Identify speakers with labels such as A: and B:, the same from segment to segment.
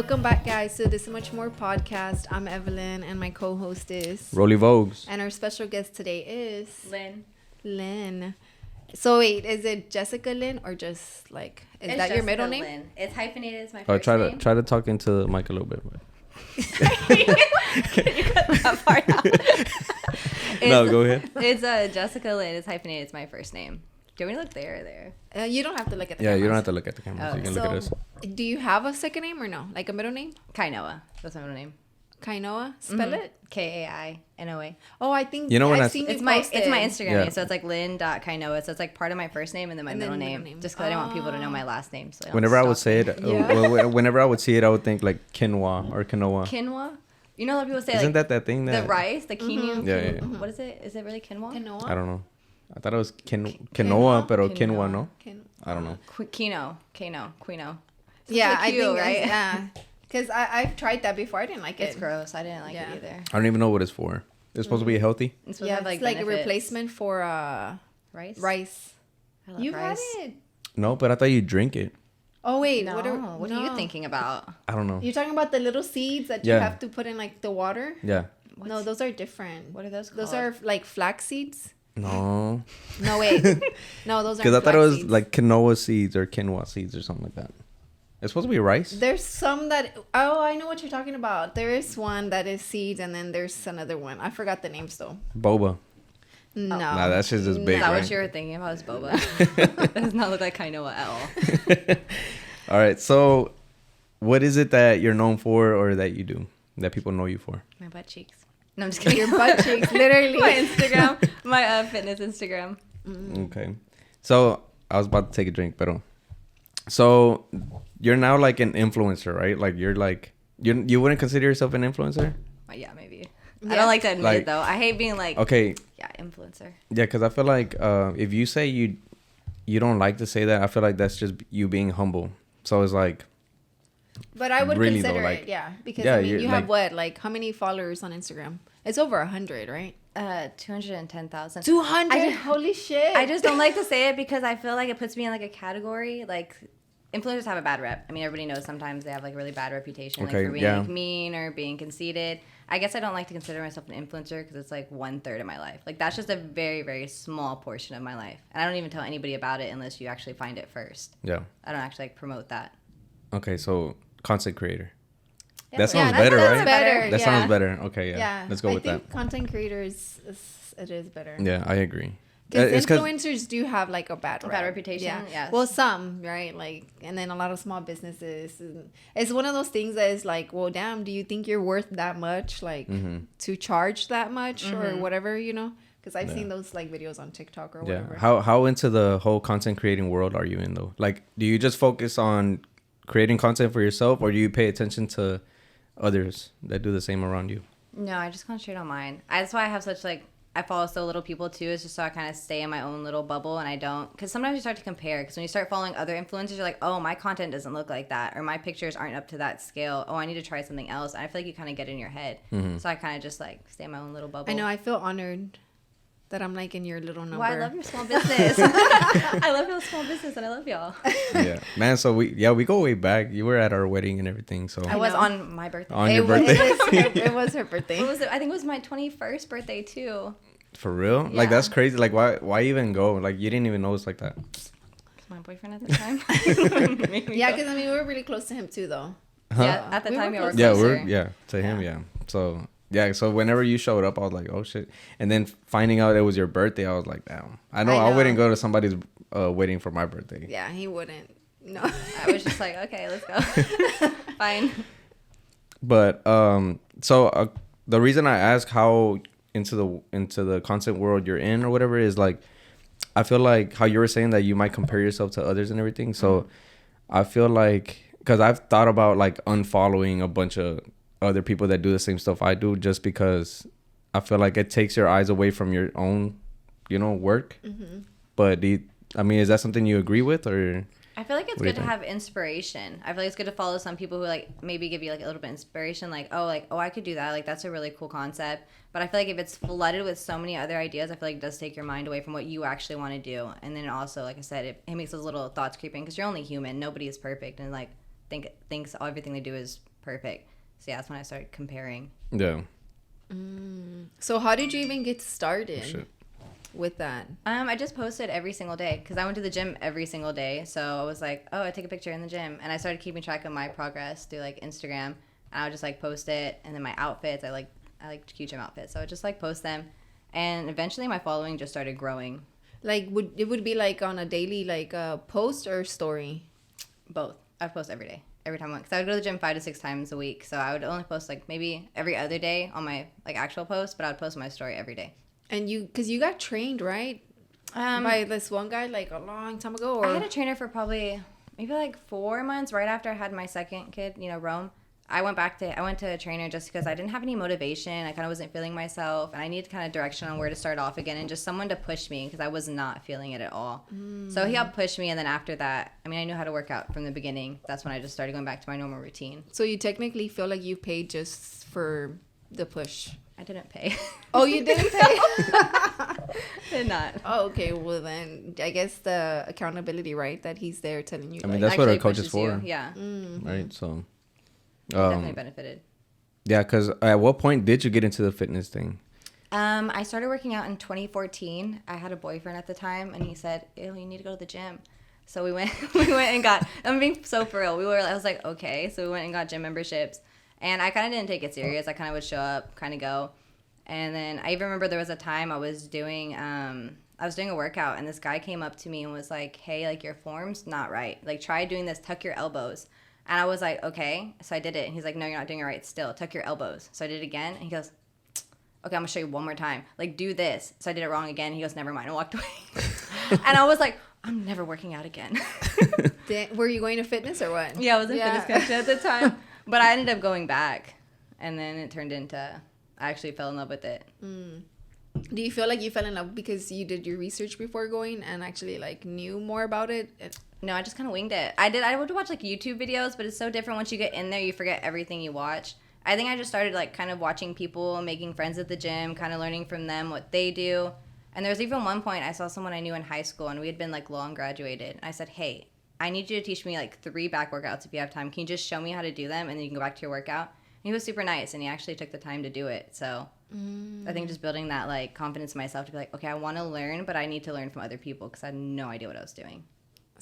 A: Welcome back, guys, to This Much More podcast. I'm Evelyn, and my co-host is
B: Rollie Vogues.
A: And our special guest today is
C: Lynn.
A: So wait, is it Jessica Lynn or just like is that your middle name?
C: Lynn. It's hyphenated as my first name.
B: Try to talk into the mic a little bit.
C: Can you cut that part out?
B: No, go ahead.
C: It's Jessica Lynn. It's hyphenated as my first name. Do you want me to look there or there?
A: You don't have to look at the
B: Yeah,
A: cameras.
B: you don't have to look at the camera.
C: Oh.
B: You can look at us.
A: Do you have a second name or no? Like a middle name?
C: Kainoa. That's my middle name.
A: Kainoa? Spell it?
C: Kainoa.
A: Oh, I think
B: You know when
A: I've seen you
C: It's my
A: posted.
C: Instagram name, so it's like lynn.kainoa. So it's like part of my first name and then my middle name. Just because I didn't want people to know my last name. So
B: Whenever I would say it,
A: Yeah.
B: whenever I would see it, I would think like quinoa or quinoa.
C: Quinoa? You know how people say
B: Isn't
C: like
B: that thing that
C: the rice, the quinoa?
B: Yeah.
C: What is it? Is it really quinoa?
A: Quinoa?
B: I don't know. I thought it was quinoa, pero quinoa, no? I don't know.
C: Quino.
A: Yeah, I
C: Q,
A: think
C: right?
A: Yeah, because I've tried that before. I didn't like it.
C: It's gross. I didn't like
A: Yeah.
C: it either.
B: I don't even know what it's for. It's supposed to be healthy.
C: It's supposed
A: Yeah,
C: to have
A: it's like a
C: benefits.
A: replacement for
C: rice.
A: rice.
C: I love
A: You
C: rice.
A: had it.
B: No, but I thought you drink it.
A: Oh wait,
C: No, what are you thinking about?
B: I don't know.
A: You're talking about the little seeds that you
B: Yeah.
A: have to put in like the water?
B: Yeah.
A: No, those are different.
C: What are those called?
A: Those are like flax seeds.
B: No.
A: No, wait. No, those are.
B: Because I thought it was like quinoa seeds or quinoa seeds or something like that. It's supposed to be rice.
A: There's some that. Oh, I know what you're talking about. There is one that is seeds, and then there's another one. I forgot the names though.
B: Boba.
A: No.
B: Nah, that shit's just big,
C: Is that
B: right?
C: what you were thinking about? Is boba? It does not look like quinoa at all.
B: All right. So, what is it that you're known for, or that you do that people know you for?
C: My butt cheeks. No, I'm just kidding.
A: Your butt cheeks, literally.
C: My Instagram. My fitness Instagram.
B: Okay. So I was about to take a drink, but so you're now like an influencer, right? Like you're like you wouldn't consider yourself an influencer?
C: Yeah, maybe.
A: Yeah.
C: I don't like to admit
B: Like-
C: it though. I hate being like,
B: Okay.
C: yeah, influencer.
B: Yeah, because I feel like if you say you don't like to say that, I feel like that's just you being humble. So it's like.
A: But I would
B: Really,
A: consider
B: though, like-
A: it, yeah, because
B: Yeah,
A: I mean,
B: you're
A: you have
B: like-
A: what, like how many followers on Instagram? It's over 100, right?
C: 210,000.
A: 200. Holy shit!
C: I just don't like to say it because I feel like it puts me in like a category. Like influencers have a bad rep. I mean, everybody knows sometimes they have like a really bad reputation,
B: Okay,
C: like for being
B: yeah.
C: like mean or being conceited. I guess I don't like to consider myself an influencer because it's like 1/3 of my life. Like that's just a very, very small portion of my life, and I don't even tell anybody about it unless you actually find it first.
B: Yeah.
C: I don't actually like promote that.
B: Okay. So content creator.
C: Yeah,
B: That sounds
A: Yeah,
B: better,
A: that's
B: right?
A: better.
B: That
A: yeah.
B: sounds better. Okay. Yeah.
A: Yeah,
B: Let's go with
A: I
B: that.
A: think content creators, it is better.
B: Yeah, I agree.
A: Because
B: It's 'cause-
A: influencers do have like a bad
C: reputation,
A: Yeah.
C: yes.
A: Well, some, right? Like, and then a lot of small businesses. And it's one of those things that is like, well, damn, do you think you're worth that much? Like, to charge that much or whatever, you know? Because I've seen those like videos on TikTok or
B: Yeah.
A: whatever.
B: How into the whole content creating world are you in though? Like, do you just focus on creating content for yourself, or do you pay attention to others that do the same around you?
C: No, I just concentrate on mine. That's why I have such like I follow so little people too. Is just so I kind of stay in my own little bubble and I don't because sometimes you start to compare because when you start following other influencers, you're like, oh, my content doesn't look like that or my pictures aren't up to that scale. Oh, I need to try something else. And I feel like you kind of get in your head. So I kind of just like stay in my own little bubble.
A: I know. I feel honored that I'm like in your little number.
C: Well, I love your small business. I love your small business and I love y'all.
B: Yeah, man. So we go way back. You were at our wedding and everything. So
C: I was
A: know.
C: on my birthday.
B: On your birthday.
A: It was her birthday.
C: What was it? I think it was my 21st birthday too.
B: For real?
C: Yeah.
B: Like that's crazy. Like why even go? Like you didn't even know it's like that.
C: My boyfriend at the time.
A: Yeah, because I mean, we were really close to him too, though.
B: Huh?
C: Yeah, at the
A: We
C: time
A: were
C: you were
A: close.
B: Yeah,
C: closer.
B: to him, yeah. So yeah, so whenever you showed up, I was like, oh shit. And then finding out it was your birthday, I was like, damn. I know. I wouldn't go to somebody's wedding for my birthday.
A: Yeah, he wouldn't. No.
C: I was just like, okay, let's go. Fine.
B: But so the reason I ask how into the content world you're in or whatever is like, I feel like how you were saying that you might compare yourself to others and everything. So I feel like because I've thought about like unfollowing a bunch of other people that do the same stuff I do just because I feel like it takes your eyes away from your own, work. But I mean, is that something you agree with or?
C: I feel like it's
B: What do you
C: good to
B: think?
C: have inspiration. I feel like it's good to follow some people who like maybe give you like a little bit of inspiration, like oh I could do that, like that's a really cool concept. But I feel like if it's flooded with so many other ideas, I feel like it does take your mind away from what you actually want to do. And then also, like I said, it makes those little thoughts creeping because you're only human. Nobody is perfect, and like thinks everything they do is perfect. So yeah, that's when I started comparing.
B: Yeah.
A: So how did you even get started
B: Shit.
A: with that?
C: I just posted every single day because I went to the gym every single day. So I was like, oh, I take a picture in the gym, and I started keeping track of my progress through like Instagram. And I would just like post it, and then my outfits. I like cute gym outfits, so I would just like post them, and eventually my following just started growing.
A: Like, would it be like on a daily like post or story?
C: Both. I'd post every day, every time I went, because I would go to the gym 5 to 6 times a week. So I would only post like maybe every other day on my like actual post, but I would post my story every day.
A: And because you got trained, right? By this one guy like a long time ago. Or?
C: I had a trainer for probably maybe like 4 months right after I had my second kid, Rome. I went to a trainer just because I didn't have any motivation. I kind of wasn't feeling myself, and I needed kind of direction on where to start off again, and just someone to push me because I was not feeling it at all. So he helped push me, and then after that, I mean, I knew how to work out from the beginning. That's when I just started going back to my normal routine.
A: So you technically feel like you paid just for the push.
C: I didn't pay.
A: Oh, you didn't pay?
C: Did not.
A: Oh, okay. Well, then I guess the accountability, right? That he's there telling you.
B: I mean,
A: like,
B: that's what a
C: Actually
B: coach is
C: pushes
B: for.
C: you. Yeah.
B: Right. So.
C: Definitely benefited.
B: Yeah, because at what point did you get into the fitness thing?
C: I started working out in 2014. I had a boyfriend at the time, and he said, "Ew, you need to go to the gym." So we went. We went and got. I'm being so for real. I was like, okay. So we went and got gym memberships, and I kind of didn't take it serious. I kind of would show up, kind of go, and then I even remember there was a time I was doing a workout, and this guy came up to me and was like, "Hey, like your form's not right. Like try doing this. Tuck your elbows." And I was like, okay. So I did it. And he's like, no, you're not doing it right still. Tuck your elbows. So I did it again. And he goes, okay, I'm going to show you one more time. Like, do this. So I did it wrong again. He goes, never mind. And walked away. And I was like, I'm never working out again.
A: Were you going to fitness or what?
C: Yeah, I was in fitness connection at the time. But I ended up going back. And then it turned into, I actually fell in love with it.
A: Do you feel like you fell in love because you did your research before going and actually like knew more about it?
C: No, I just kind of winged it. I would watch like YouTube videos, but it's so different once you get in there. You forget everything you watch. I think I just started like kind of watching people, making friends at the gym, kind of learning from them what they do. And there was even one point I saw someone I knew in high school, and we had been like long graduated. And I said, hey, I need you to teach me like 3 back workouts if you have time. Can you just show me how to do them, and then you can go back to your workout? And he was super nice, and he actually took the time to do it. So I think just building that like confidence in myself to be like, okay, I want to learn, but I need to learn from other people because I had no idea what I was doing.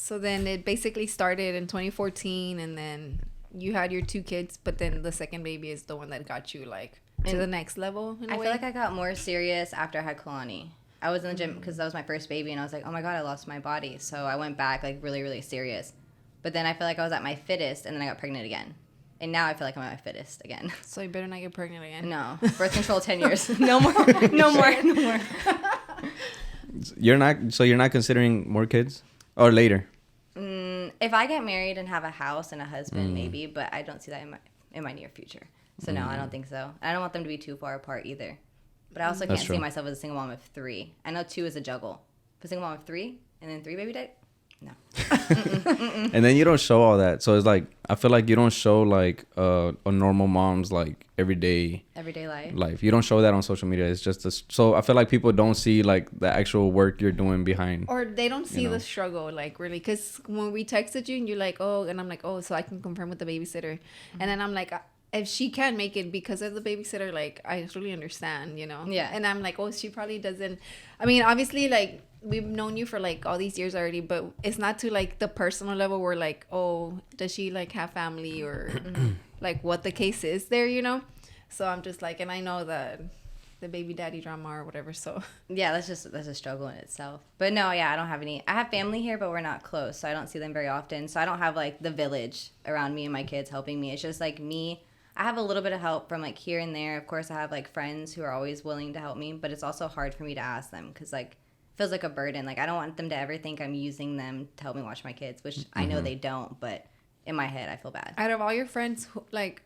A: So then it basically started in 2014, and then you had your 2 kids, but then the second baby is the one that got you like to the next level in a way.
C: I feel like I got more serious after I had Kalani. I was in the gym because that was my first baby, and I was like, oh my God, I lost my body. So I went back like really, really serious. But then I feel like I was at my fittest, and then I got pregnant again. And now I feel like I'm at my fittest again.
A: So you better not get pregnant again.
C: No. Birth control 10 years. No more. No more. No more.
B: You're not considering more kids? Or later?
C: If I get married and have a house and a husband, maybe, but I don't see that in my near future. So no, I don't think so. I don't want them to be too far apart either. But I also can't see myself as a single mom of 3. I know 2 is a juggle. But a single mom of 3 and then 3 baby dad? No.
B: And then you don't show all that. So it's like, I feel like you don't show like a normal mom's like everyday life. You don't show that on social media. It's just so I feel like people don't see like the actual work you're doing behind.
A: Or they don't see the struggle, like really. Because when we texted you and you're like, oh, and I'm like, oh, so I can confirm with the babysitter. And then I'm like, if she can't make it because of the babysitter, like, I totally understand,
C: Yeah.
A: And I'm like, oh, she probably doesn't. I mean, obviously, like, we've known you for like all these years already, but it's not to like the personal level where like, oh, does she like have family or like what the case is there, So I'm just like, and I know that the baby daddy drama or whatever, so
C: yeah, that's a struggle in itself. But no, yeah, I don't have any. I have family here, but we're not close, so I don't see them very often. So I don't have like the village around me and my kids helping me. It's just like me. I have a little bit of help from like here and there. Of course, I have like friends who are always willing to help me, but it's also hard for me to ask them because like it feels like a burden. Like I don't want them to ever think I'm using them to help me watch my kids, which I know they don't, but in my head I feel bad.
A: Out of all your friends, like,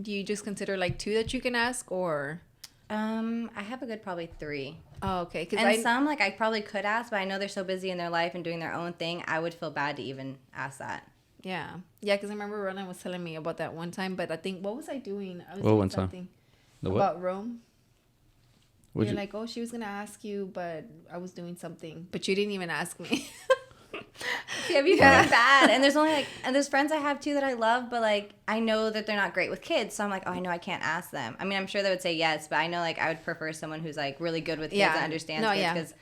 A: do you just consider like 2 that you can ask, or?
C: I have a good probably 3.
A: Oh, okay.
C: Some like I probably could ask, but I know they're so busy in their life and doing their own thing. I would feel bad to even ask that.
A: Yeah, because I remember Rollie was telling me about that one time, but I think, what was I doing? I was
B: doing
A: doing
B: something.
A: About Rome.
B: You're
A: like, oh, she was going to ask you, but I was doing something. But you didn't even ask me.
C: Can't be feeling bad. And there's only and there's friends I have too that I love, but like I know that they're not great with kids, so I'm like, oh, I know I can't ask them. I mean, I'm sure they would say yes, but I know like I would prefer someone who's like really good with kids and understands kids because.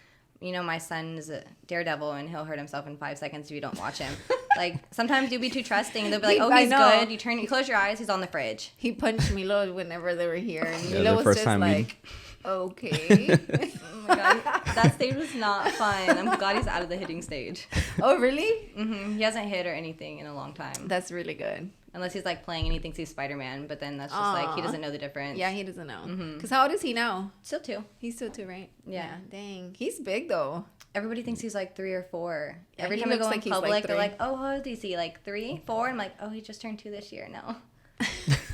C: You know, my son is a daredevil, and he'll hurt himself in 5 seconds if you don't watch him. Like, sometimes you'll be too trusting, and they'll be like, oh, he's good. You close your eyes, he's on the fridge.
A: He punched Milo whenever they were here, and Milo was just like, okay.
C: Oh, my God. That stage was not fun. I'm glad he's out of the hitting stage.
A: Oh, really?
C: Mm-hmm. He hasn't hit or anything in a long time.
A: That's really good.
C: Unless he's, like, playing and he thinks he's Spider-Man, but then that's just, like, he doesn't know the difference.
A: Yeah, he doesn't know. Because how old is he now?
C: Still 2.
A: He's still 2, right?
C: Yeah.
A: Dang. He's big, though.
C: Everybody thinks he's, like, 3 or 4.
A: Yeah,
C: every time I go in public, they're like, oh, how old is he? Like, 3, 4? I'm like, oh, he just turned 2 this year. No.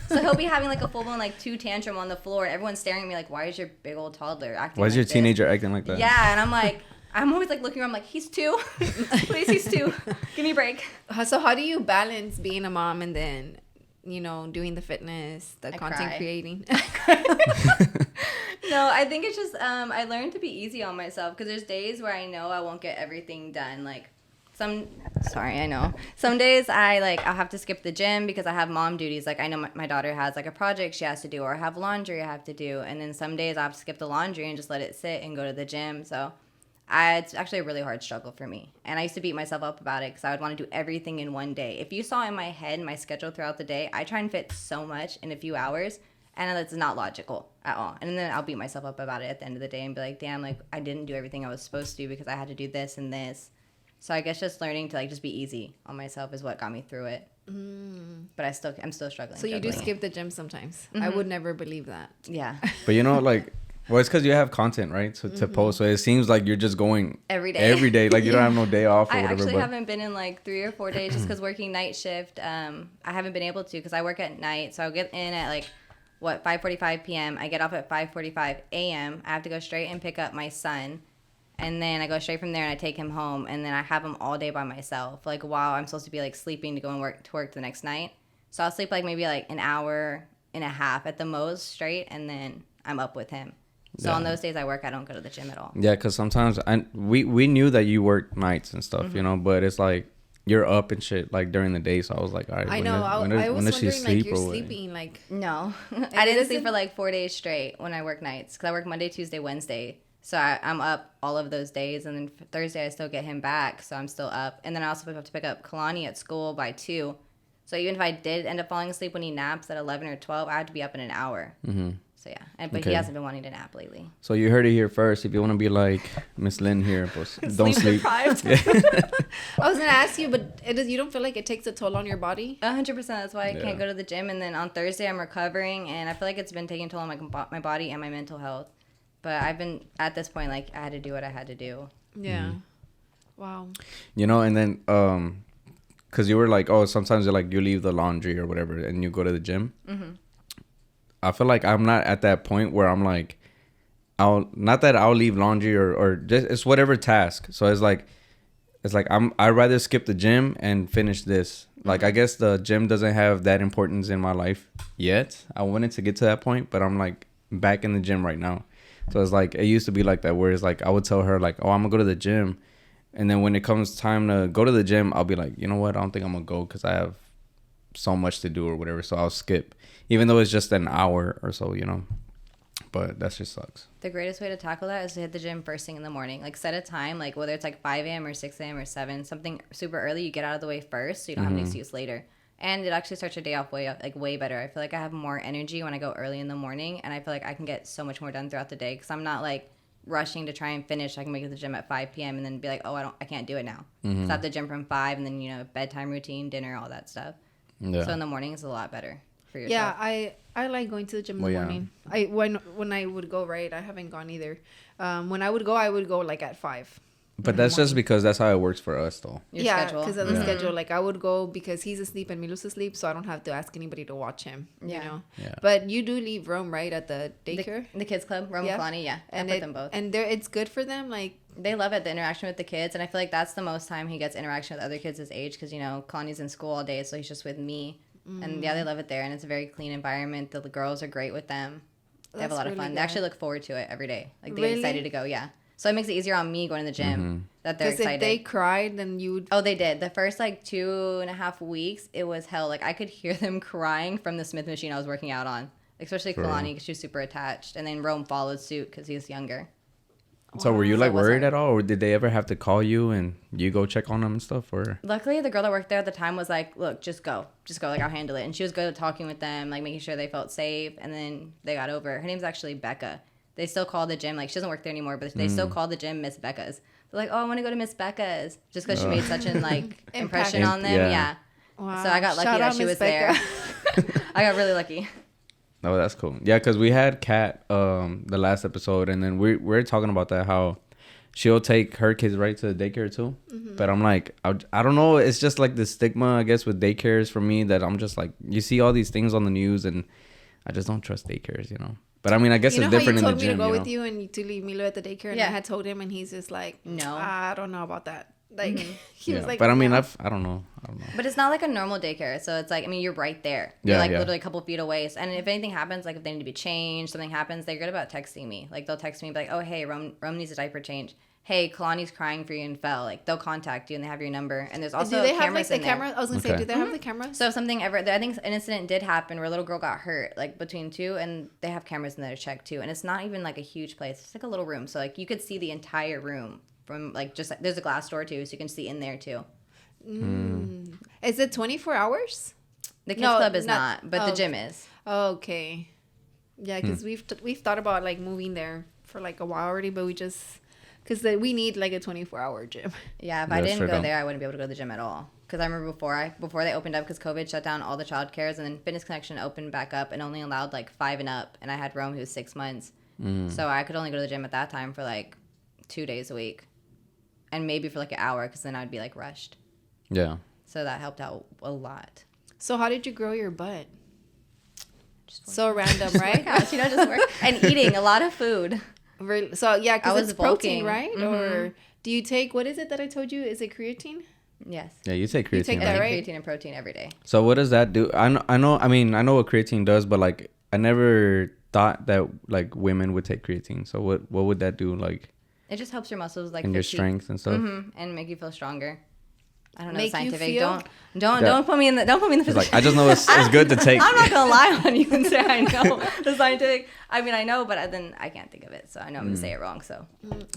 C: So he'll be having, like, a full-blown, like, 2 tantrum on the floor, and everyone's staring at me like, why is your big old toddler acting
B: Why is
C: like
B: your
C: this?
B: teenager acting like that?
C: Yeah, and I'm like... I'm always like looking around, I'm like, he's 2. Please, he's 2. Give me a break.
A: So how do you balance being a mom and then, you know, doing the fitness, the content creating?
C: No, I think it's just I learned to be easy on myself because there's days where I know I won't get everything done. Like some days I'll have to skip the gym because I have mom duties. Like I know my daughter has like a project she has to do, or I have laundry I have to do, and then some days I have to skip the laundry and just let it sit and go to the gym. So it's actually a really hard struggle for me. And I used to beat myself up about it because I would want to do everything in one day. If you saw in my head my schedule throughout the day, I try and fit so much in a few hours, and it's not logical at all. And then I'll beat myself up about it at the end of the day and be like, damn, like I didn't do everything I was supposed to do because I had to do this and this. So I guess just learning to like just be easy on myself is what got me through it. But I'm still struggling.
A: So you do skip the gym sometimes. I would never believe that.
C: Yeah.
B: But you know, like... Well, it's because you have content, right? So to post, so it seems like you're just going
C: every day.
B: Like you don't have no day off or whatever.
C: I actually haven't been in like 3 or 4 days just because working night shift. I haven't been able to because I work at night. So I'll get in at like 5:45 p.m. I get off at 5:45 a.m. I have to go straight and pick up my son, and then I go straight from there and I take him home, and then I have him all day by myself. Like while I'm supposed to be like sleeping to go and work the next night. So I'll sleep like maybe like an hour and a half at the most straight, and then I'm up with him. So on those days I work, I don't go to the gym at all. Yeah,
B: because sometimes we knew that you work nights and stuff, you know, but it's like you're up and shit like during the day. So I was like, all right.
A: I know. I was wondering like you're sleeping like.
C: No, I didn't sleep for like 4 days straight when I work nights because I work Monday, Tuesday, Wednesday. So I'm up all of those days, and then Thursday I still get him back, so I'm still up. And then I also have to pick up Kalani at school by 2. So even if I did end up falling asleep when he naps at 11 or 12, I had to be up in an hour. Mm-hmm. So yeah, but he hasn't been wanting to nap lately.
B: So you heard it here first. If you want to be like Miss Lynn here, don't sleep.
A: Deprived. I was gonna ask you, but you don't feel like it takes a toll on your body?
C: 100%. That's why I can't go to the gym. And then on Thursday I'm recovering, and I feel like it's been taking a toll on my body and my mental health. But I've been at this point like I had to do what I had to do.
A: Yeah. Mm-hmm. Wow.
B: You know, and then because you were like, oh, sometimes you're like you leave the laundry or whatever, and you go to the gym. Mm-hmm. I feel like I'm not at that point where I'm like, I'll leave laundry or just it's whatever task. So it's like I'd rather skip the gym and finish this. Like I guess the gym doesn't have that importance in my life yet. I wanted to get to that point, but I'm like back in the gym right now. So it's like it used to be like that where it's like I would tell her like, oh, I'm gonna go to the gym, and then when it comes time to go to the gym, I'll be like, you know what, I don't think I'm gonna go because I have so much to do or whatever, so I'll skip even though it's just an hour or so, you know. But that just sucks.
C: The greatest way to tackle that is to hit the gym first thing in the morning. Like set a time, like whether it's like 5 a.m. or 6 a.m. or 7, something super early, you get out of the way first so you don't have an excuse later. And it actually starts your day off way better. I feel like I have more energy when I go early in the morning, and I feel like I can get so much more done throughout the day because I'm not like rushing to try and finish. I can make it to the gym at 5 p.m. and then be like, oh, I can't do it now. So I have the gym from 5, and then, you know, bedtime routine, dinner, all that stuff. Yeah. So in the morning it's a lot better for yourself.
A: Yeah, I like going to the gym in the morning. When I would go, right? I haven't gone either. When I would go like at 5.
B: But that's just because that's how it works for us, though.
A: Your schedule. Because of the schedule. Like I would go because he's asleep and Milu's asleep, so I don't have to ask anybody to watch him. You know. Yeah. But you do leave Rome, right, at the daycare,
C: the kids club, Rome and Kalani. Yeah,
A: and
C: I put them both.
A: And it's good for them, like.
C: They love it, the interaction with the kids, and I feel like that's the most time he gets interaction with other kids his age because, you know, Kalani's in school all day, so he's just with me. And yeah, they love it there, and it's a very clean environment. The girls are great with them. They have a lot of fun. Good. They actually look forward to it every day. Like, they get excited to go, yeah. So it makes it easier on me going to the gym that they're excited.
A: Because if they cried, then you would...
C: Oh, they did. The first, like, 2.5 weeks, it was hell. Like, I could hear them crying from the Smith machine I was working out on. Especially Kalani, because she was super attached. And then Rome followed suit because he was younger.
B: So were you, like, worried at all? Or did they ever have to call you and you go check on them and stuff? Or
C: luckily, the girl that worked there at the time was like, look, just go. Just go. Like, I'll handle it. And she was good at talking with them, like, making sure they felt safe. And then they got over it. Her name's actually Becca. They still call the gym, like, she doesn't work there anymore, but they still call the gym Miss Becca's. They're like, oh, I want to go to Miss Becca's. Just because she made such an, like, impression on them. Yeah.
A: Wow.
C: So I got lucky that she was there. I got really lucky.
B: Oh, that's cool. Yeah, because we had Kat the last episode, and then we're talking about that, how she'll take her kids right to the daycare too. But I'm like, I don't know. It's just like the stigma, I guess, with daycares for me, that I'm just like, you see all these things on the news, and I just don't trust daycares, you know. But I mean, I guess it's different in the gym.
A: You know how you told me to go with you and to leave Milo at the daycare, and I had told him, and he's just like,
C: no,
A: I don't know about that. Like, he was like,
B: but I mean, I don't know.
C: But it's not like a normal daycare, so it's like, I mean, you're right there. You're like literally a couple feet away. And if anything happens, like if they need to be changed, something happens, they're good about texting me. Like they'll text me, be like, oh hey, Rome needs a diaper change. Hey, Kalani's crying for you and fell. Like they'll contact you and they have your number. And there's also cameras in there.
A: I was gonna say, do they have the cameras?
C: So if something ever, I think an incident did happen where a little girl got hurt, like between two, and they have cameras in there to check too. And it's not even like a huge place. It's like a little room, so like you could see the entire room from like just like, there's a glass door too, so you can see in there too.
A: Is it 24 hours?
C: The kids club is not, but the gym is.
A: Okay. Yeah, because we've thought about like moving there for like a while already, but we just. Because we need like a 24-hour gym.
C: Yeah, if I didn't go there, I wouldn't be able to go to the gym at all. Because I remember before they opened up, because COVID shut down all the childcares, and then Fitness Connection opened back up and only allowed like 5 and up. And I had Rome, who was 6 months. So I could only go to the gym at that time for like 2 days a week. And maybe for like an hour, because then I'd be like rushed. Yeah. So that helped out a lot.
A: So how did you grow your butt? So random, right?
C: Just work. And eating a lot of food.
A: So yeah, because it's protein,
C: bulking.
A: right? Or do you take, what is it that I told you? Is it creatine?
C: Yes.
B: Yeah, you take creatine.
A: You take that, right?
C: Creatine and protein every day.
B: So what does that do? I know what creatine does, but like I never thought that like women would take creatine. So what would that do? Like
C: it just helps your muscles, like
B: and your strength and stuff,
C: and make you feel stronger. I don't know
A: Make
C: scientific. Don't put me in the position.
B: Like I just know it's good to take.
C: I'm not gonna lie on you and say I know the scientific. I mean I know, but then I can't think of it, so I know I'm gonna say it wrong. So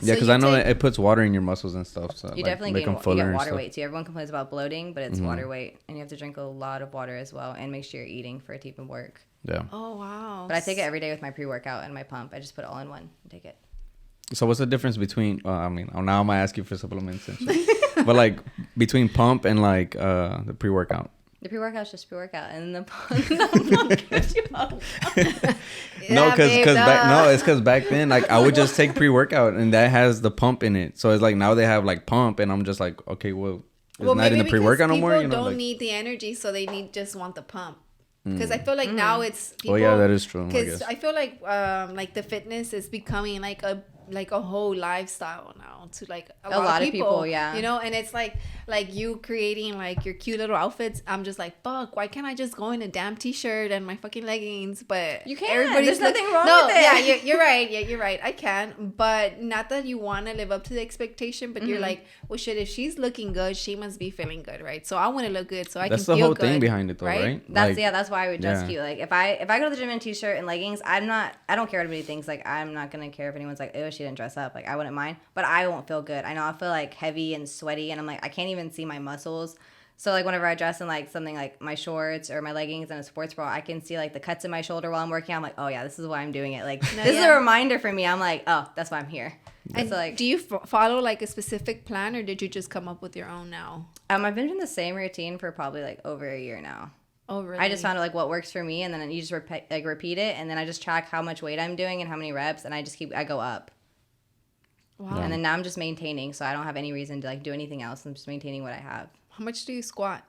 B: yeah, because I know it puts water in your muscles and stuff. So
C: you definitely get water weight too. Everyone complains about bloating, but it's water weight, and you have to drink a lot of water as well, and make sure you're eating for it to even work.
B: Yeah.
A: Oh wow.
C: But I take it every day with my pre-workout and my pump. I just put it all in one and take it.
B: So what's the difference between? I mean, now I'm gonna ask you for supplements and shit. But like between pump and like the pre-workout.
C: The pre-workout is just pre-workout, and the pump gives you up.
B: No, because back then like I would just take pre-workout and that has the pump in it. So it's like now they have like pump, and I'm just like, okay, well, it's not in the pre-workout no more.
A: People don't need the energy, so they just want the pump. Because I feel like now it's people,
B: oh yeah, that is true.
A: Because I feel like the fitness is becoming like a whole lifestyle now to like a lot of people, yeah, you know. And it's like you creating like your cute little outfits. I'm just like, fuck, why can't I just go in a damn t-shirt and my fucking leggings? But
C: you can't. There's nothing wrong with it.
A: Yeah, you're right. Yeah, you're right. I can, but not that you want to live up to the expectation, but you're like, well, shit, if she's looking good, she must be feeling good, right? So I want to look good, so I can feel good.
B: That's the whole thing behind it, though, right?
C: That's why I would dress cute. Like if I go to the gym in a t-shirt and leggings, I don't care what anybody thinks. Like I'm not gonna care if anyone's like, oh, she didn't dress up. Like I wouldn't mind, but I won't feel good. I know I'll feel like heavy and sweaty, and I'm like, I can't even see my muscles. So like whenever I dress in like something like my shorts or my leggings and a sports bra, I can see like the cuts in my shoulder while I'm working. I'm like, oh yeah, this is why I'm doing it. Like this is a reminder for me. I'm like, oh, that's why I'm here.
A: And so like, do you follow like a specific plan, or did you just come up with your own now?
C: I've been doing the same routine for probably like over a year now.
A: Oh really?
C: I just found out like what works for me, and then you just repeat it, and then I just track how much weight I'm doing and how many reps, and I go up. Wow. And then now I'm just maintaining, so I don't have any reason to like do anything else. I'm just maintaining what I have.
A: How much do you squat?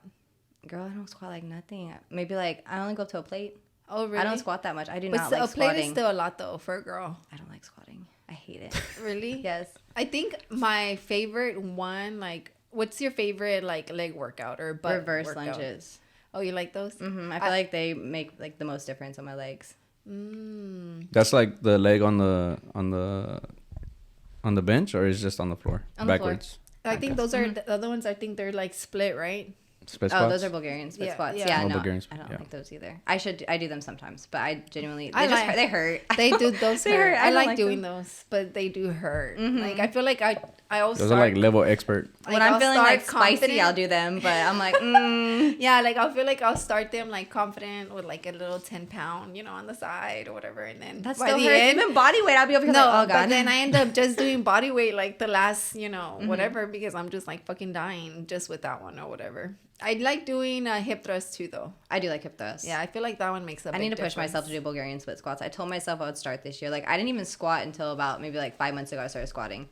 C: Girl, I don't squat like nothing. Maybe like I only go up to a plate.
A: Oh really?
C: I don't squat that much. I do not like squatting.
A: A plate is still a lot though for a girl.
C: I don't like squatting. I hate it.
A: Really?
C: Yes.
A: I think my favorite one, like, what's your favorite like leg workout or butt
C: reverse
A: workout?
C: lunges?
A: Oh, you like those?
C: Mm-hmm. I feel like they make like the most difference on my legs.
B: That's like the leg on the on the bench, or is just on the floor
C: On the floor.
B: backwards?
A: I think those are the other ones. I think they're like split, right?
B: Split
C: Oh,
B: squats?
C: those are Bulgarian split
A: Yeah,
C: squats.
A: yeah.
C: Yeah,
B: Oh,
C: no,
B: Bulgarian
C: I don't
B: yeah.
C: like those either. I do them sometimes, but I genuinely
A: I like-
C: hurt. They hurt.
A: They do those.
C: They
A: hurt.
C: hurt.
A: I
C: don't
A: like doing
C: them.
A: those, but they do hurt.
C: Mhm.
A: Like I feel like I always
B: Those are like level expert.
C: When I'm
A: I'll
C: feeling
A: start
C: like spicy,
A: confident.
C: I'll do them, but I'm like,
A: Yeah, like I'll feel like I'll start them like confident with like a little 10-pound, on the side or whatever, and then
C: that
A: by
C: still
A: the
C: hurts.
A: end-
C: Even body weight, I'll be over here
A: No,
C: like, oh god.
A: but then I end up just doing body weight like the last, whatever, because I'm just like fucking dying just with that one or whatever. I like doing hip thrust too, though.
C: I do like hip thrusts.
A: Yeah, I feel like that one makes a
C: I
A: big
C: need to push
A: difference.
C: myself to do Bulgarian split squats. I told myself I would start this year. Like I didn't even squat until about maybe like 5 months ago. I started squatting,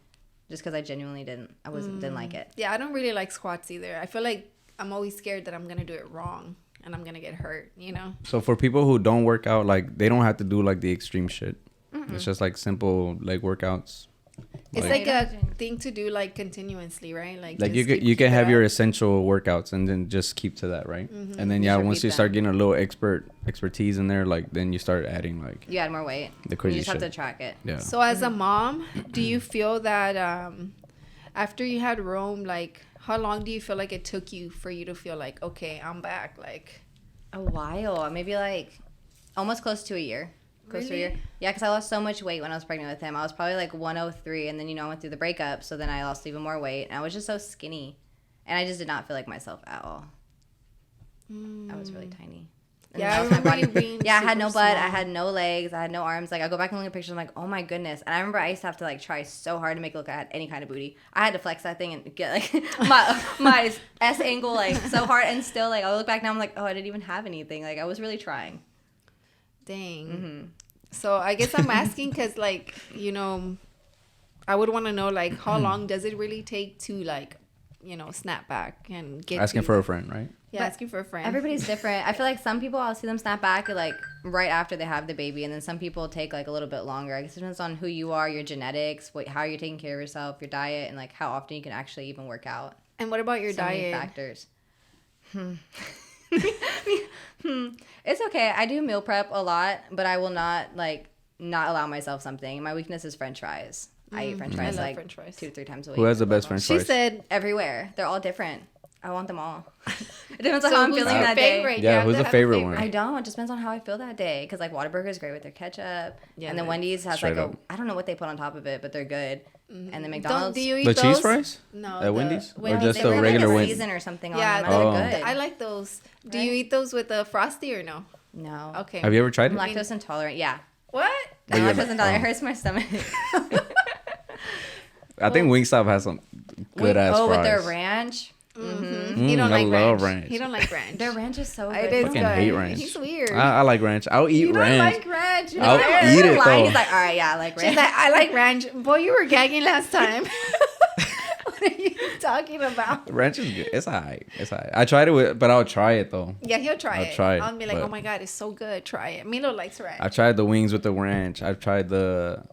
C: just because I genuinely didn't like it.
A: Yeah, I don't really like squats either. I feel like I'm always scared that I'm gonna do it wrong and I'm gonna get hurt.
B: So for people who don't work out, like they don't have to do like the extreme shit. It's just like simple leg workouts.
A: It's
C: Like-
A: like a thing to do like continuously, right? Like
B: Like
A: just
B: you
A: keep
B: can
A: it
B: have
A: up.
B: your essential workouts and then just keep to that, right? And then
C: You should
B: once
C: keep
B: you
C: that.
B: start getting a little expertise in there, like then you start adding like
C: You add more weight.
B: the crazy
C: You just have
B: shit.
C: to track it.
B: Yeah.
A: So as a mom, do you feel that after you had Rome, like how long do you feel like it took you for you to feel like, okay, I'm back? Like
C: A while, maybe like almost close to a year. Close to a year.
A: Really?
C: Yeah, because I lost so much weight when I was pregnant with him. I was probably like 103, and then I went through the breakup, so then I lost even more weight, and I was just so skinny, and I just did not feel like myself at all. I was really tiny. And
A: Yeah,
C: that
A: I
C: was my
A: remember
C: body.
A: you being
C: Yeah, I had no
A: super
C: butt, I
A: small.
C: had no legs, I had no arms. Like I go back and look at pictures, I'm like, oh my goodness. And I remember I used to have to like try so hard to make it look like I had any kind of booty. I had to flex that thing and get like my S angle like so hard, and still like I look back now, I'm like, oh, I didn't even have anything. Like I was really trying.
A: dang. So I guess I'm asking because like, I would want to know like how long does it really take to like, snap back and get
B: Asking
A: to
B: for
A: that-
B: a friend, right?
A: Yeah,
C: But
A: asking for a friend.
C: Everybody's different. I feel like some people I'll see them snap back like right after they have the baby, and then some people take like a little bit longer. I guess it depends on who you are, your genetics, how you're taking care of yourself, your diet, and like how often you can actually even work out.
A: And what about your
C: So many
A: diet?
C: factors. It's okay. I do meal prep a lot, but I will not allow myself something. My weakness is French fries. I eat French
A: I
C: fries
A: love
C: like
A: French fries.
C: 2 to 3 times a week.
B: Who has the best French
A: She
B: fries?
A: said,
C: Everywhere. They're all different. I want them all. It depends on
A: so
C: how I'm
A: who's
C: feeling
A: your
C: that day.
A: favorite?
B: Yeah,
A: You have
B: who's
A: to
B: the
A: have a
B: favorite one?
C: I don't. It just depends on how I feel that day. Because like Whataburger is great with their ketchup,
A: Yeah,
C: and then
A: man.
C: Wendy's has
B: Straight
C: like
B: up.
C: I don't know what they put on top of it, but they're good. And then
A: Don't,
C: McDonald's,
A: do you eat
B: The
A: those?
B: cheese fries?
A: No.
B: At Wendy's? Or
A: Wendy's,
B: just
C: they
B: the
C: put like
B: regular
C: a
B: Wendy's?
C: season or something
A: Yeah,
C: on them.
B: Oh.
C: and they're good.
A: I like those. Do
C: Right?
A: you eat those with the Frosty or no?
C: No.
A: Okay.
B: Have you ever tried
C: I'm
B: it?
C: lactose intolerant. Yeah.
A: What?
C: I'm
B: you're
C: lactose
B: like-
C: intolerant. It
B: oh.
C: hurts my stomach.
B: I think Wingstop has some good ass fries.
C: with their ranch.
A: He don't
B: I
A: like
B: love
A: ranch.
B: ranch.
A: He don't like ranch.
C: Their ranch is so
A: It
C: good.
A: is
B: Fucking
A: good.
B: hate ranch.
A: He's weird.
B: I like ranch. I'll eat
A: you don't
B: ranch.
A: like ranch. You
B: I'll
A: know?
B: eat it,
C: Lying.
B: though.
C: He's like, all right, yeah, I like
A: She's
C: ranch.
A: like, I like ranch. Boy, you were gagging last time. What are you talking about?
B: Ranch is good. It's alright. It's alright. I tried it but I'll try it though.
A: Yeah, he'll try
B: I'll
A: it.
B: try it,
A: I'll be like,
B: but-
A: oh my god, it's so good. Try it. Milo likes ranch.
B: I've tried the wings with the ranch. I've tried the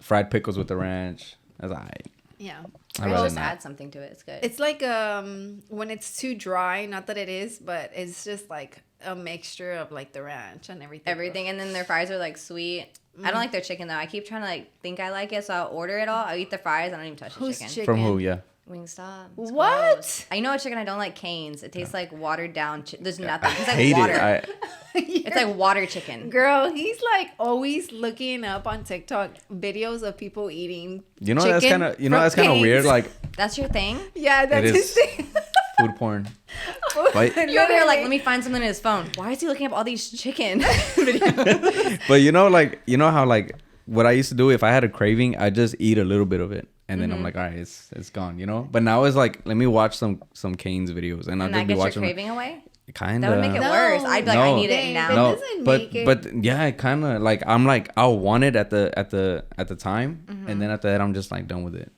B: fried pickles with the ranch. That's alright.
A: Yeah.
B: I'd
C: Ranch
B: rather
C: just
B: not.
C: add something to it. It's good.
A: It's like when it's too dry, not that it is, but it's just like a mixture of like the ranch and everything.
C: And then their fries are like sweet. I don't like their chicken though. I keep trying to like think I like it, so I'll order it all. I'll eat the fries. I don't even touch the
A: Who's
C: chicken.
A: chicken?
B: From who? Yeah.
C: Wingstop. It's
A: What?
C: gross. You know what chicken I don't like? Cane's. It tastes like watered down. There's nothing. It's like
B: Hate
C: water.
B: it.
C: It's like water chicken.
A: Girl, he's like always looking up on TikTok videos of people eating.
B: You know that's
A: chicken
B: kind of
A: from
B: that's kind of
A: Cane's.
B: weird. Like
C: That's your thing?
A: Yeah, that's
B: It
A: his
B: is.
A: thing.
B: food porn. But
C: You're over here like, let me find something in his phone. Why is he looking up all these chicken videos?
B: but you know how like what I used to do if I had a craving, I just eat a little bit of it. And then I'm like, all right, it's gone, you know? But now it's like, let me watch some Cane's videos. And I'll
C: And
B: just
C: that
B: be
C: gets your
B: watching.
C: craving away?
B: Kind
C: That would make it
A: No.
C: worse. I'd be like, I
B: No.
C: need it
A: Dang,
C: now.
A: but
B: No,
A: doesn't
B: but
A: make it-
B: but yeah, I kind of like I'm like I'll want it at the time, and then after that I'm just like done with it.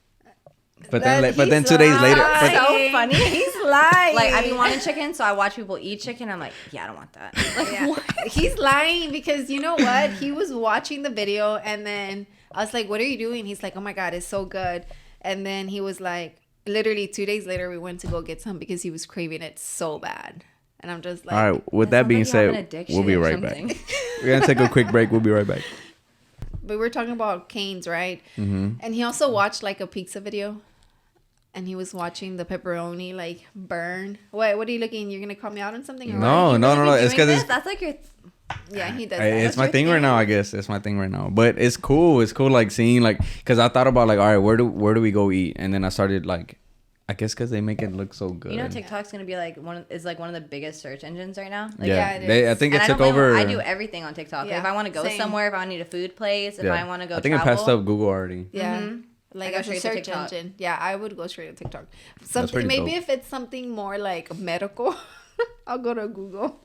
B: But then
A: That
B: but then
A: he's
B: 2 days later,
A: lying.
B: but,
C: So funny.
A: He's lying.
C: Like, I be wanting chicken, so I watch people eat chicken. I'm like, yeah, I don't want that. Like,
A: Yeah. He's lying because you know what? He was watching the video and then I was like, what are you doing? He's like, oh my God, it's so good. And then he was like, literally 2 days later, we went to go get some because he was craving it so bad. And I'm just like,
B: all right. With that
C: sounds
B: being
C: like you have an
B: said,
C: addiction
B: we'll be
C: or
B: right back.
C: something.
B: We're gonna take a quick break. We'll be right back.
A: but we're talking about canes, right?
B: Mm-hmm.
A: And he also watched like a pizza video. And he was watching the pepperoni like burn. What are you looking? You're gonna call me out on something? Or
B: No,
A: what?
B: no. It's because it's
C: That's like your.
A: Yeah, he does. That.
B: it's my thing right now. I guess it's my thing right now. But it's cool. It's cool, like seeing like, because I thought about like, all right, where do we go eat? And then I started like, I guess because they make it look so good.
C: You know, TikTok's gonna be like one of the biggest search engines right now. Like,
B: yeah,
A: it is.
B: I think it
C: and
B: took over.
C: I do everything on TikTok.
A: Yeah,
C: if I want to go
A: same.
C: somewhere, if I need a food place, if I want to go,
B: I think
C: travel,
B: it passed up Google already.
A: Yeah.
C: Mm-hmm.
A: Like
C: I go
A: as a
C: straight to
A: search
C: TikTok.
A: engine. Yeah, I would go straight to TikTok.
B: pretty
A: Something maybe
B: dope.
A: if it's something more like medical, I'll go to Google.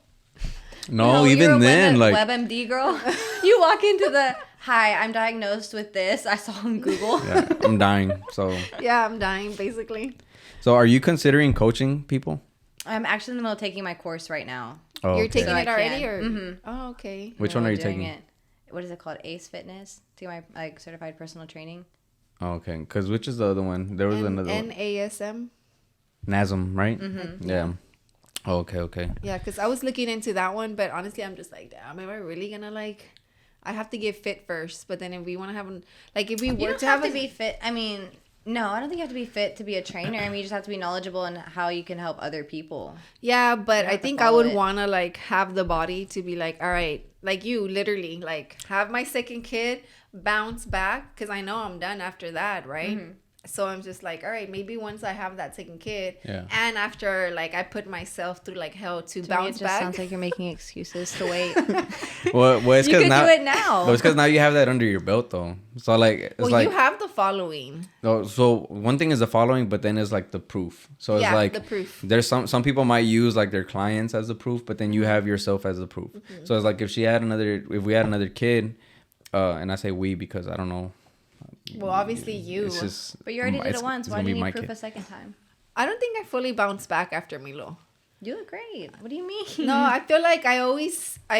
B: No,
C: you're
B: even
C: a
B: then, like,
C: WebMD girl, you walk into the hi, I'm diagnosed with this. I saw on Google.
B: yeah, I'm dying. So,
A: Yeah, I'm dying basically.
B: so are you considering coaching people?
C: I'm actually in the middle of taking my course right now.
B: Oh,
A: You're
B: okay.
A: taking
C: So
A: it
C: I
A: already,
C: can.
A: or
C: Mhm.
A: oh, okay.
B: Which
C: I'm
B: one are you
C: doing
B: taking?
C: it. What is it called? Ace Fitness to get my like certified personal training.
B: Oh, okay. Because which is the other one? There was another one.
A: NASM.
B: NASM, right?
C: Mm-hmm.
B: Yeah. Oh, okay.
A: Yeah, because I was looking into that one, but honestly, I'm just like, damn, am I really gonna like? I have to get fit first, but then if we want to have, like, if we
C: You
A: were
C: don't
A: to
C: have
A: have
C: to be fit. I mean, no, I don't think you have to be fit to be a trainer. I mean, you just have to be knowledgeable in how you can help other people.
A: yeah, but
C: You
A: I
C: have to
A: think I
C: follow
A: would
C: it.
A: want to like have the body to be like, all right, like you literally like have my second kid, bounce back, because I know I'm done after that, right?
C: Mm-hmm.
A: So I'm just like, all right, maybe once I have that second kid,
B: Yeah.
A: and after like I put myself through like hell to
C: To me,
A: bounce
C: it just
A: back.
C: sounds like you're making excuses to wait.
B: Well, it's
C: You
B: because
C: could
B: now.
C: do it now.
B: Well, it's because now you have that under your belt, though. So like, it's
A: well,
B: like.
A: you have the following.
B: Oh, so one thing is the following, but then it's like the proof. So it's
A: Yeah,
B: like
A: the proof.
B: There's some people might use like their clients as the proof, but then you have yourself as the proof.
A: Mm-hmm.
B: So it's like if we had another kid, and I say we because I don't know.
A: Well, obviously you.
B: It's just.
C: But you already did
B: it's-
C: it once.
B: it's
C: Why
B: gonna
C: do you
B: be my
C: need proof
B: kid.
C: a second time?
A: I don't think I fully bounced back after Milo.
C: You look great. What do you mean?
A: No, I feel like I've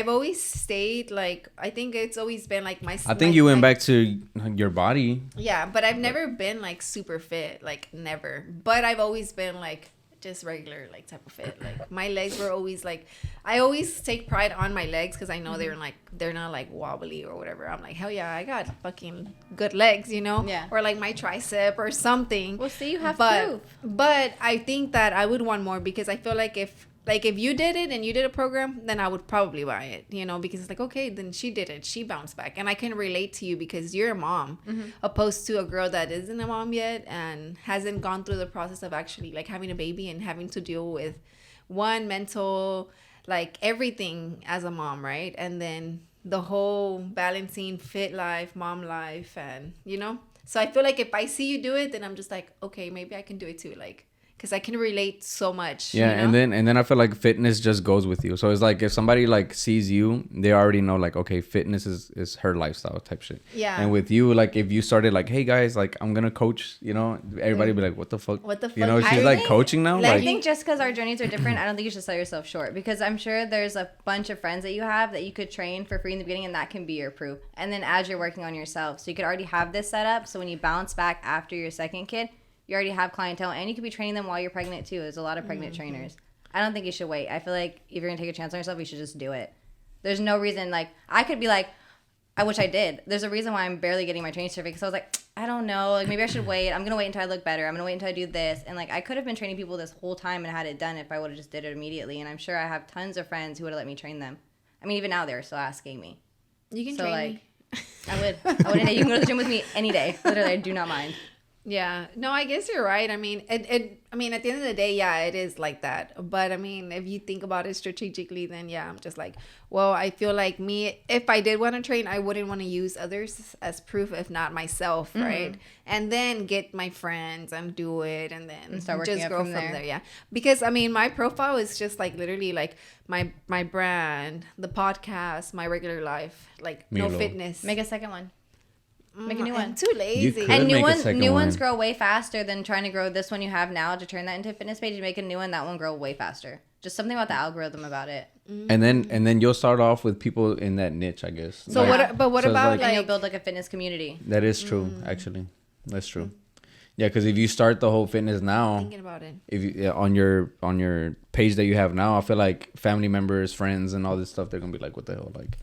A: always stayed like, I think it's always been like my.
B: I think you went back to your body.
A: Yeah, but I've never been like super fit, like never. But I've always been like just regular like type of fit. Like my legs were always like, I always take pride on my legs because I know they're not like wobbly or whatever. I'm like, hell yeah, I got fucking good legs, you know?
C: Yeah.
A: Or like my tricep or something.
C: Well, see, you have
A: but
C: proof.
A: but I think that I would want more because I feel like if you did it and you did a program, then I would probably buy it, you know, because it's like, okay, then she did it, she bounced back, and I can relate to you because you're a mom, opposed to a girl that isn't a mom yet and hasn't gone through the process of actually like having a baby and having to deal with one mental, like everything as a mom, right? And then the whole balancing fit life, mom life, and you know. So I feel like if I see you do it, then I'm just like, okay, maybe I can do it too, like. Because I can relate so much.
B: Yeah,
A: you know?
B: and then I feel like fitness just goes with you. So it's like if somebody like sees you, they already know like, okay, fitness is her lifestyle type shit.
A: Yeah.
B: And with you, like if you started like, hey guys, like I'm gonna coach, you know, everybody be like, what the fuck?
A: What the
B: You know,
A: fuck?
B: she's
A: I
B: like
A: think-
B: coaching now.
C: I
B: Like,
C: think just because our journeys are different, I don't think you should sell yourself short because I'm sure there's a bunch of friends that you have that you could train for free in the beginning and that can be your proof. And then as you're working on yourself, so you could already have this set up. So when you bounce back after your second kid, you already have clientele and you could be training them while you're pregnant too. There's a lot of pregnant trainers. I don't think you should wait. I feel like if you're going to take a chance on yourself, you should just do it. There's no reason, like, I could be like, I wish I did. There's a reason why I'm barely getting my training certificate because I was like, I don't know. Like, maybe I should wait. I'm going to wait until I look better. I'm going to wait until I do this. And, like, I could have been training people this whole time and had it done if I would have just did it immediately. And I'm sure I have tons of friends who would have let me train them. I mean, even now they're still asking me.
A: You can
C: So,
A: train
C: like,
A: me.
C: I would. You can go to the gym with me any day. Literally, I do not mind.
A: Yeah. No, I guess you're right. I mean, I mean, at the end of the day, yeah, it is like that. But I mean, if you think about it strategically, then yeah, I'm just like, well, I feel like me, if I did want to train, I wouldn't want to use others as proof, if not myself, right? And then get my friends and do it, and then
C: And start working
A: just
C: up
A: grow
C: from there.
A: Yeah, because I mean, my profile is just like literally like my brand, the podcast, my regular life, like no
B: Milo.
A: fitness.
C: Make a second one. Make a new one.
A: I'm too lazy.
B: could.
C: And
B: make a
C: new ones,
B: second
C: new ones
B: one.
C: grow way faster than trying to grow this one you have now to turn that into a fitness page. You make a new one, that one grow way faster. Just something about the algorithm about it.
B: and then you'll start off with people in that niche, I guess.
A: So
B: Like,
A: what
B: so it's
A: about
B: like-
C: And you'll
A: like
C: build like a fitness community.
B: that is true, actually. That's true. Yeah, because if you start the whole fitness now,
A: thinking about it?
B: if you on your page that you have now, I feel like family members, friends, and all this stuff, they're gonna be like, "What the hell?" Like,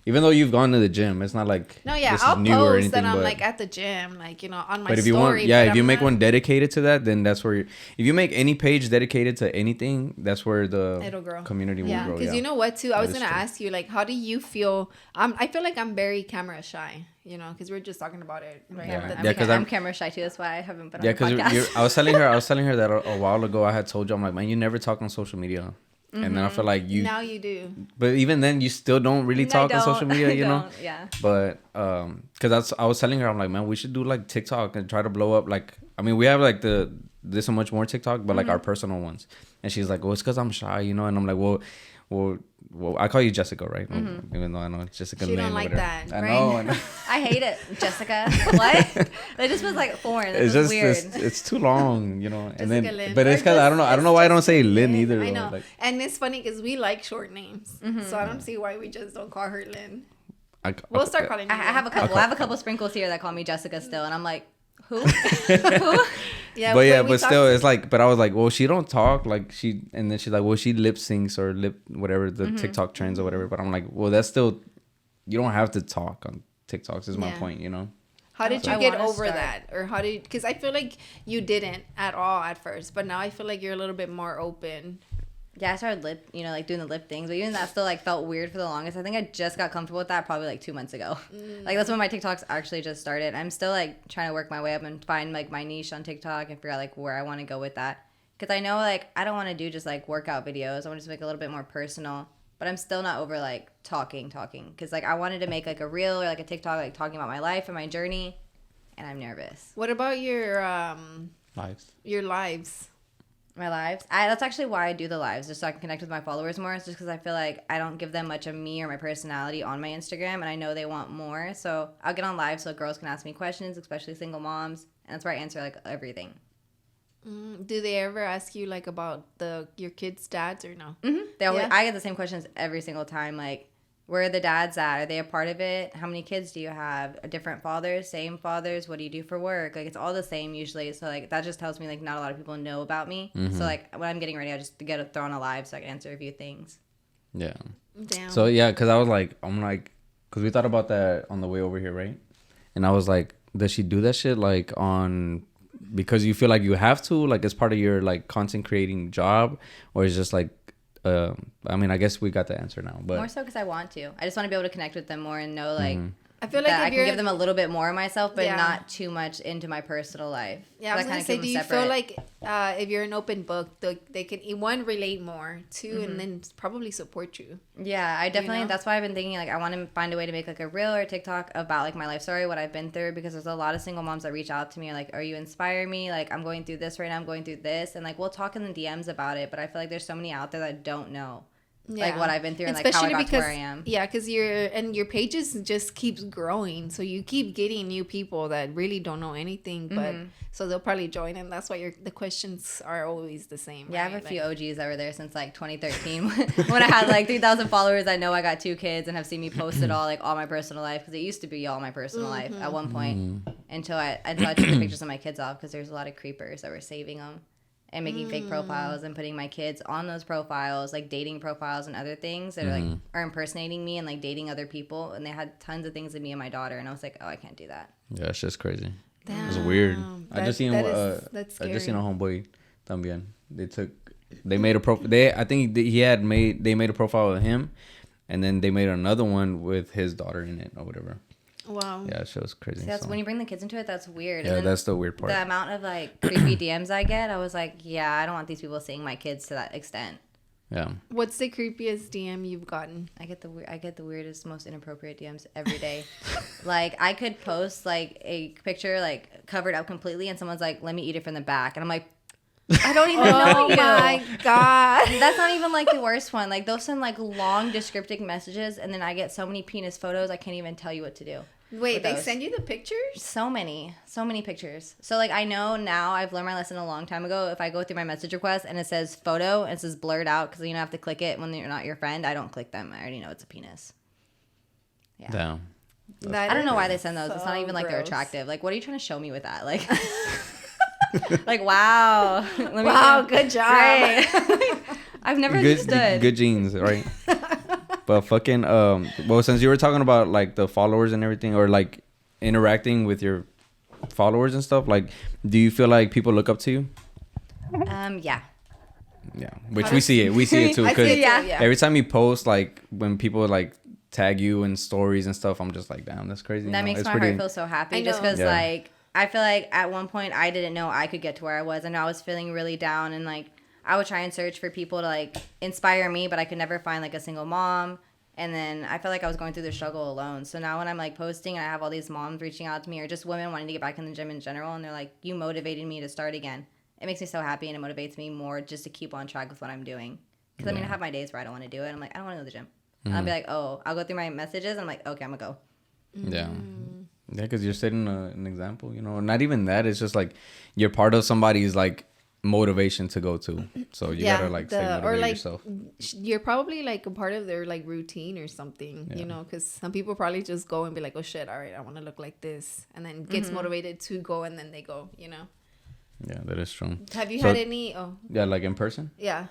B: Even though you've gone to the gym, it's not like
A: no, yeah,
B: this
A: I'll
B: is new or
A: post
B: anything,
A: that I'm
B: but,
A: like at the gym, like, you know, on my
B: but if
A: story.
B: you want, yeah, if you make
A: not...
B: one dedicated to that, then that's where if you make any page dedicated to anything, that's where
A: It'll grow.
B: community will grow.
A: Because you know what, too, I was gonna
B: true.
A: ask you, like, how do you feel? I feel like I'm very camera shy, you know, because we were just talking about it, right?
B: Yeah,
C: because I'm camera shy too. That's why I haven't been on
B: yeah,
C: the podcast.
B: because I was telling her that a while ago. I had told you, I'm like, man, you never talk on social media. And then I feel like
A: now you do.
B: But even then, you still don't really talk on social media, you know?
C: Yeah.
B: But, because I was telling her, I'm like, man, we should do like TikTok and try to blow up. Like, I mean, we have like this so much more TikTok, but like our personal ones. And she's like, well, it's because I'm shy, you know? And I'm like, well, I call you Jessica, right? Even though I know it's Jessica.
A: She don't like that,
B: I
A: right?
B: know.
C: I hate it, Jessica. What? That just was like foreign. It's just weird.
B: It's too long, you know. And then,
A: Lynn.
B: but it's because I don't know why I don't say Lynn either.
A: I know,
B: like,
A: and it's funny because we like short names, so I don't see why we just don't call her Lynn. We'll start calling.
C: I have a couple. I have a couple sprinkles here that call me Jessica still, and I'm like, who?
A: Yeah,
B: but still, it's like, but I was like, well, she don't talk like and then she's like, well, she lip syncs or whatever the TikTok trends or whatever. But I'm like, well, that's still, you don't have to talk on TikToks. Is my point, you know.
A: How did you get over that, or because I feel like you didn't at all at first, but now I feel like you're a little bit more open.
C: Yeah, I started like doing the lip things, but even that still like felt weird for the longest. I think I just got comfortable with that probably like 2 months ago. Like that's when my TikToks actually just started. I'm still like trying to work my way up and find like my niche on TikTok and figure out like where I want to go with that. Because I know like I don't want to do just like workout videos. I want to make it a little bit more personal. But I'm still not over like talking. Because like I wanted to make like a reel or like a TikTok like talking about my life and my journey, and I'm nervous.
A: What about your
B: Lives?
A: Your lives.
C: My lives. That's actually why I do the lives, just so I can connect with my followers more. It's just because I feel like I don't give them much of me or my personality on my Instagram, and I know they want more. So I'll get on live so girls can ask me questions, especially single moms, and that's where I answer like everything.
A: Do they ever ask you like about your kids' dads or no?
C: They always, I get the same questions every single time, like, where are the dads at? Are they a part of it? How many kids do you have? Different fathers? Same fathers? What do you do for work? Like, it's all the same usually. So, like, that just tells me, like, not a lot of people know about me. So, like, when I'm getting ready, I just get thrown a live so I can answer a few things.
B: Yeah.
A: Damn.
B: So, yeah, because because we thought about that on the way over here, right? And I was like, does she do that shit, like, because you feel like you have to? Like, it's part of your, like, content creating job? Or is just, like, I mean, I guess we got the answer now, but
C: more so because I want to. I just want to be able to connect with them more and know, like,
A: I feel like
C: I can give them a little bit more of myself, but not too much into my personal life.
A: Yeah, I was gonna say, do you feel like if you're an open book, they can one relate more, two, and then probably support you?
C: Yeah, I definitely. That's why I've been thinking like I want to find a way to make like a reel or a TikTok about like my life story, what I've been through, because there's a lot of single moms that reach out to me like, "Are you inspiring me? Like I'm going through this right now. I'm going through this," and like we'll talk in the DMs about it. But I feel like there's so many out there that don't know. Yeah. Like what I've been through and like how I got to where I am.
A: Yeah, because your pages just keeps growing, so you keep getting new people that really don't know anything, but so they'll probably join, and that's why the questions are always the same.
C: Yeah,
A: right?
C: I have a few OGs that were there since like 2013 when I had like 3,000 followers. I know I got 2 kids and have seen me post it all, like all my personal life, because it used to be all my personal life at one point until I took the pictures of my kids off because there's a lot of creepers that were saving them. And making fake profiles and putting my kids on those profiles, like dating profiles and other things that are like are impersonating me and like dating other people. And they had tons of things of me and my daughter, and I was like, oh, I can't do that.
B: Yeah, it's just crazy.
A: Damn.
B: It was weird.
A: I just seen
B: a homeboy también. They made a profile. They made a profile of him, and then they made another one with his daughter in it or whatever.
A: Wow.
B: Yeah, it was crazy.
C: See, that's when you bring the kids into it. That's weird.
B: Yeah, that's the weird part.
C: The amount of like creepy DMs I get, I was like, yeah, I don't want these people seeing my kids to that extent.
B: Yeah.
A: What's the creepiest DM you've gotten?
C: I get the weirdest, most inappropriate DMs every day. Like I could post like a picture like covered up completely, and someone's like, "Let me eat it from the back," and I'm like, I don't even know you.
A: Oh my god.
C: That's not even like the worst one. Like they'll send like long descriptive messages, and then I get so many penis photos I can't even tell you what to do.
A: Wait, they send you the pictures?
C: So many pictures. So like I know now, I've learned my lesson a long time ago. If I go through my message request and it says photo and it says blurred out because you don't have to click it when you're not your friend, I don't click them. I already know it's a penis. Yeah.
B: Damn.
C: I don't know why they send those. It's not even like they're
A: gross.
C: attractive. Like what are you trying to show me with that? Like like wow.
A: Wow, good job.
C: I've never understood.
B: Good genes, right? But fucking well, since you were talking about like the followers and everything, or like interacting with your followers and stuff, like, do you feel like people look up to you?
C: Yeah.
B: Yeah, which we see it too. Because
C: yeah.
B: every time you post, like when people like tag you in stories and stuff, I'm just like, damn, that's crazy.
C: That makes my heart feel so happy. Just because like I feel like at one point I didn't know I could get to where I was, and I was feeling really down, and like I would try and search for people to like inspire me, but I could never find like a single mom. And then I felt like I was going through the struggle alone. So now when I'm like posting and I have all these moms reaching out to me, or just women wanting to get back in the gym in general, and they're like, you motivated me to start again. It makes me so happy, and it motivates me more just to keep on track with what I'm doing. Because I mean, I have my days where I don't want to do it. I'm like, I don't want to go to the gym. And I'll be like, oh, I'll go through my messages. And I'm like, okay, I'm going to go.
B: Yeah. Yeah, because you're setting an example, you know. Not even that. It's just like you're part of somebody's like motivation to go to. So you gotta like motivate yourself.
A: You're probably like a part of their like routine or something, you know, because some people probably just go and be like, oh shit, all right, I want to look like this, and then gets motivated to go, and then they go, you know.
B: Yeah, that is true.
A: Have you had any?
B: Yeah, like in person.
A: Yeah.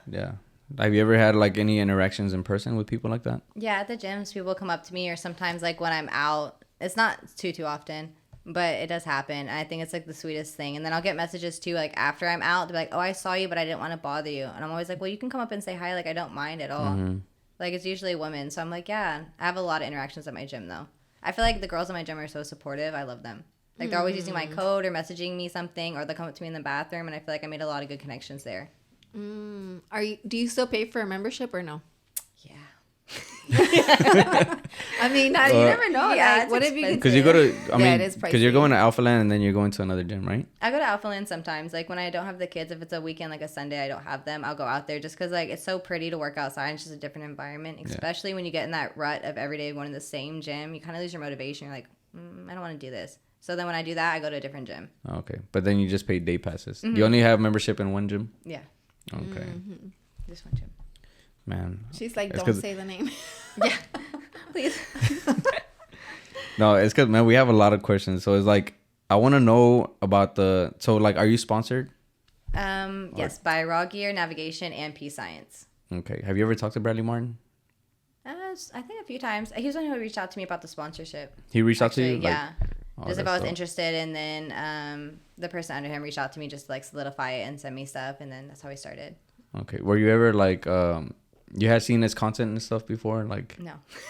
B: Have you ever had like any interactions in person with people like that?
C: Yeah, at the gyms, people come up to me, or sometimes like when I'm out. It's not too often, but it does happen. And I think it's like the sweetest thing. And then I'll get messages too, like after I'm out, they're like, oh, I saw you, but I didn't want to bother you. And I'm always like, well, you can come up and say hi. Like, I don't mind at all. Like, it's usually women. So I'm like, yeah, I have a lot of interactions at my gym though. I feel like the girls at my gym are so supportive. I love them. Like, they're always using my code or messaging me something, or they'll come up to me in the bathroom. And I feel like I made a lot of good connections there.
A: Do you still pay for a membership or no?
C: Yeah.
A: I mean, you never know.
C: Yeah,
A: like, what if you?
B: Because you go to,
A: it is pricey.
B: Because you're going to Alpha Land and then you're going to another gym, right?
C: I go to Alpha Land sometimes. Like when I don't have the kids, if it's a weekend, like a Sunday, I don't have them, I'll go out there just because like it's so pretty to work outside. And it's just a different environment, especially when you get in that rut of every day going to the same gym. You kind of lose your motivation. You're like, I don't want to do this. So then when I do that, I go to a different gym.
B: Okay, but then you just pay day passes. You only have membership in one gym?
C: Yeah.
B: Okay.
C: Just one gym.
B: Man.
A: She's like, don't say the name.
C: Yeah. Please.
B: No, it's because, man, we have a lot of questions. So it's like, I want to know about so like, are you sponsored?
C: Yes, by Raw Gear, Navigation, and Peace Science.
B: Okay. Have you ever talked to Bradley Martin?
C: I think a few times. He was the one who reached out to me about the sponsorship.
B: He reached out to you?
C: Yeah. Just if I was interested, and then the person under him reached out to me just to like solidify it and send me stuff, and then that's how we started. Okay.
B: Were you ever like, you had seen his content and stuff before? Like,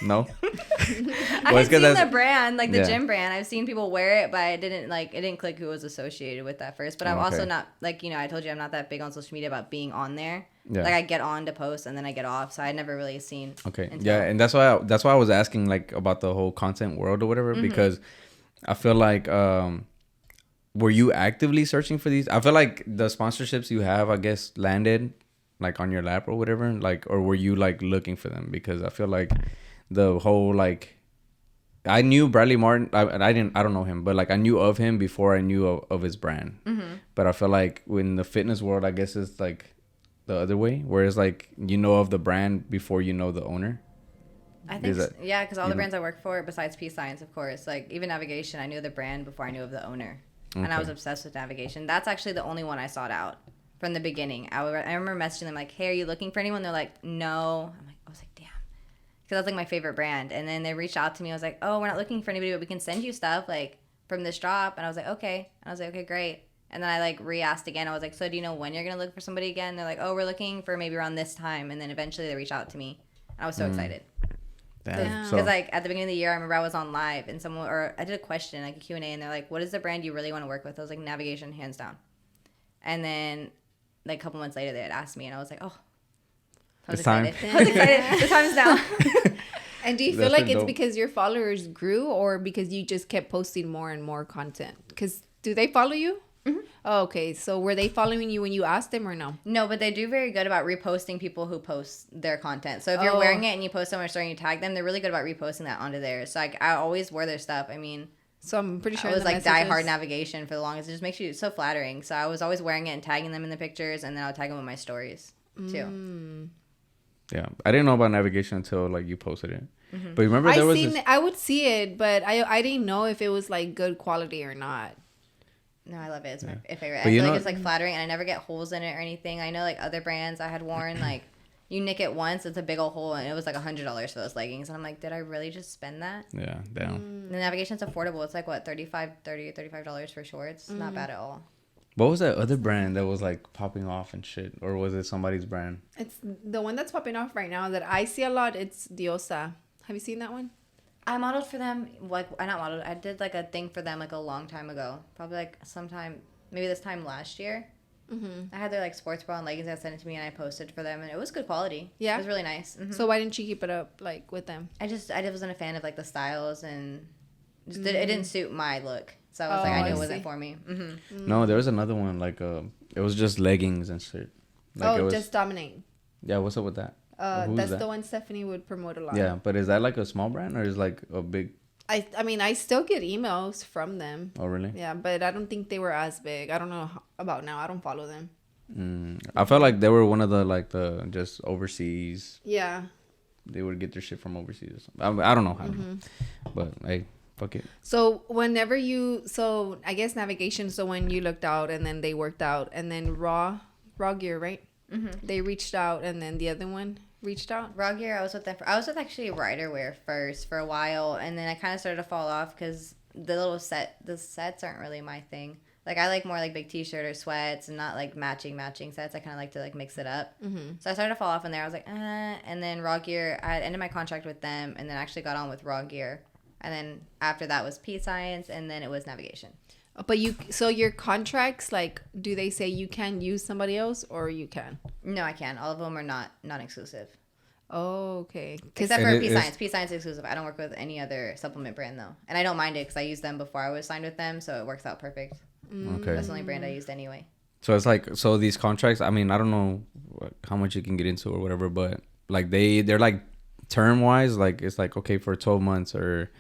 C: no.
B: I
C: had seen the brand, like the gym brand. I've seen people wear it, but it didn't click who was associated with that first. But I'm also not, like, you know, I told you I'm not that big on social media about being on there. Yeah. Like I get on to post and then I get off, so I never really seen.
B: Okay. Yeah, and that's why I was asking like about the whole content world or whatever, because I feel like were you actively searching for these? I feel like the sponsorships you have, I guess, landed like on your lap or whatever, like, or were you like looking for them? Because I feel like the whole like, I knew Bradley Martin, I don't know him, but like I knew of him before I knew of his brand. But I feel like in the fitness world, I guess it's like the other way, where it's like you know of the brand before you know the owner.
C: I think because all the brands I work for, besides Peace Science, of course, like even Navigation, I knew the brand before I knew of the owner. And I was obsessed with Navigation. That's actually the only one I sought out from the beginning. I remember messaging them like, hey, are you looking for anyone? They're like, no. I was like, damn. Because that's like my favorite brand. And then they reached out to me. I was like, oh, we're not looking for anybody, but we can send you stuff like from this drop. And I was like, okay. And I was like, okay, great. And then I like re-asked again. I was like, so do you know when you're going to look for somebody again? They're like, oh, we're looking for maybe around this time. And then eventually they reached out to me. And I was so excited. Because like at the beginning of the year, I remember I was on live and I did a question, like a Q&A, and they're like, what is the brand you really want to work with? I was like, Navigation, hands down. And then like a couple months later, they had asked me, and I was like, oh, I was excited. I was excited. The time is now.
A: And do you feel like it's because your followers grew, or because you just kept posting more and more content? Because do they follow you? Oh, okay. So were they following you when you asked them or no?
C: No, but they do very good about reposting people who post their content. So if you're wearing it and you post someone starting to tag them, they're really good about reposting that onto theirs. So I always wear their stuff. I mean,
A: so I'm pretty sure
C: I was like diehard Navigation for the longest. It just makes you so flattering. So I was always wearing it and tagging them in the pictures, and then I'll tag them in my stories too.
B: Yeah, I didn't know about Navigation until like you posted it. But remember
A: I would see it, but I didn't know if it was like good quality or not.
C: No, I love it. It's my favorite. I feel like it's like flattering, and I never get holes in it or anything. I know like other brands I had worn, like you nick it once, it's a big old hole, and it was like $100 for those leggings. And I'm like, did I really just spend that?
B: Yeah, damn.
C: The navigation's affordable. It's like what, $35 for shorts. Not bad at all.
B: What was that other brand that was like popping off and shit, or was it somebody's brand?
A: It's the one that's popping off right now that I see a lot. It's Diosa. Have you seen that one?
C: I modeled for them, like, I not modeled, I did like a thing for them like a long time ago. Probably like sometime, maybe this time last year. I had their like sports bra and leggings that sent it to me, and I posted for them, and it was good quality. Yeah, it was really nice.
A: So why didn't you keep it up like with them?
C: I just wasn't a fan of like the styles, and just it didn't suit my look. So I was like, I knew it wasn't for me.
B: No, there was another one like it was just leggings and shit. Like,
A: it was,
B: just
A: Just Dominate.
B: Yeah, what's up with that?
A: That's the one Stephanie would promote a lot.
B: Yeah, but is that like a small brand or is like a big?
A: I mean, I still get emails from them.
B: Oh, really?
A: Yeah, but I don't think they were as big. I don't know about now. I don't follow them.
B: I felt like they were one of the just overseas.
A: Yeah.
B: They would get their shit from overseas or something. I don't know. But hey, fuck it.
A: So I guess navigation. So when you looked out and then they worked out, and then raw gear, right? They reached out, and then the other one reached out.
C: Raw Gear, I was with actually Rider Wear first for a while, and then I kind of started to fall off because the sets aren't really my thing. Like, I like more like big t-shirt or sweats, and not like matching sets. I kind of like to like mix it up. So I started to fall off in there. I was like, and then Raw Gear, I had ended my contract with them, and then actually got on with Raw Gear, and then after that was P Science, and then it was Navigation.
A: But so your contracts, like, do they say you can use somebody else, or you can?
C: No, I can. All of them are not exclusive.
A: Oh, okay.
C: Except for P Science. P Science is exclusive. I don't work with any other supplement brand though, and I don't mind it because I used them before I was signed with them, so it works out perfect.
B: Okay.
C: That's the only brand I used anyway.
B: So it's like, these contracts. I mean, I don't know how much you can get into or whatever, but like they're like term wise, like it's like okay for 12 months, or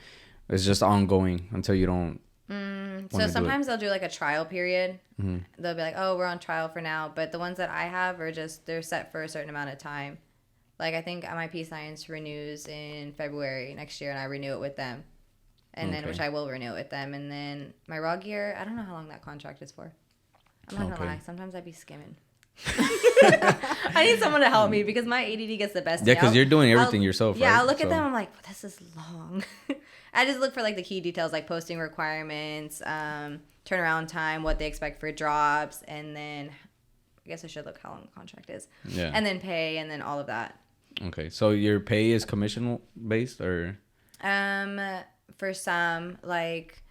B: it's just ongoing until you don't.
C: So sometimes they'll do like a trial period. They'll be like, oh, we're on trial for now. But the ones that I have are just, they're set for a certain amount of time. Like, I think my P Science renews in February next year, and I renew it with them. And then, which I will renew it with them. And then my Raw Gear, I don't know how long that contract is for. I'm not gonna lie. Sometimes I'd be skimming. I need someone to help me because my ADD gets the best.
B: Yeah, because you're doing everything yourself.
C: Yeah,
B: right?
C: I'll look at them. I'm like, this is long. I just look for like the key details, like posting requirements, turnaround time, what they expect for drops, and then I guess I should look how long the contract is. Yeah. And then pay, and then all of that. Okay,
B: so your pay is commission based, or?
C: For some, like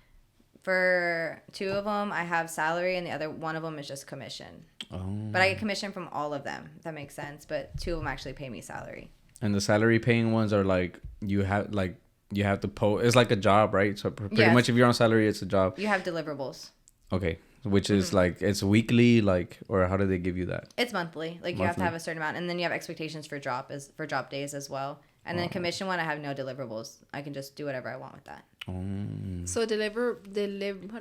C: for 2 of them, I have salary, and the other one of them is just commission. Oh. But I get commission from all of them. If that makes sense. But 2 of them actually pay me salary.
B: And the salary paying ones are like you have to post. It's like a job, right? So pretty much, if you're on salary, it's a job.
C: You have deliverables.
B: Okay, which is like it's weekly, like, or how do they give you that?
C: It's monthly. Like you have to have a certain amount, and then you have expectations for drop days as well. And then commission one, I have no deliverables. I can just do whatever I want with that.
A: So how do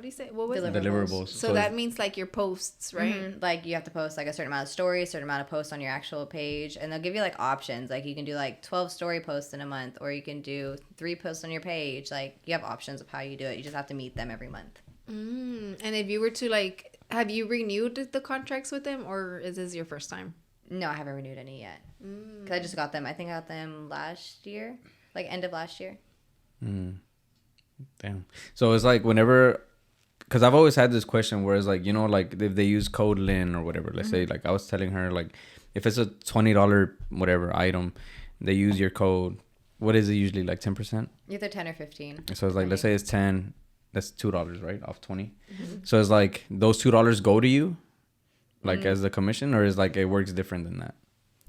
A: you say? What was
B: deliverables?
A: So that means like your posts, right?
C: Like you have to post like a certain amount of stories, certain amount of posts on your actual page, and they'll give you like options. Like you can do like 12 story posts in a month, or you can do 3 posts on your page. Like you have options of how you do it. You just have to meet them every month.
A: And if you were to like, have you renewed the contracts with them, or is this your first time?
C: No, I haven't renewed any yet. Because I just got them. I think I got them last year, like end of last year.
B: Damn. So it's like whenever, because I've always had this question where it's like, you know, like if they use code Lynn or whatever, let's say, like I was telling her, like if it's a $20 whatever item, they use your code. What is it usually, like 10%?
C: Either 10 or 15.
B: So it's like, let's say it's 10, that's $2, right? Off 20. So it's like those $2 go to you, like as the commission, or is like it works different than that?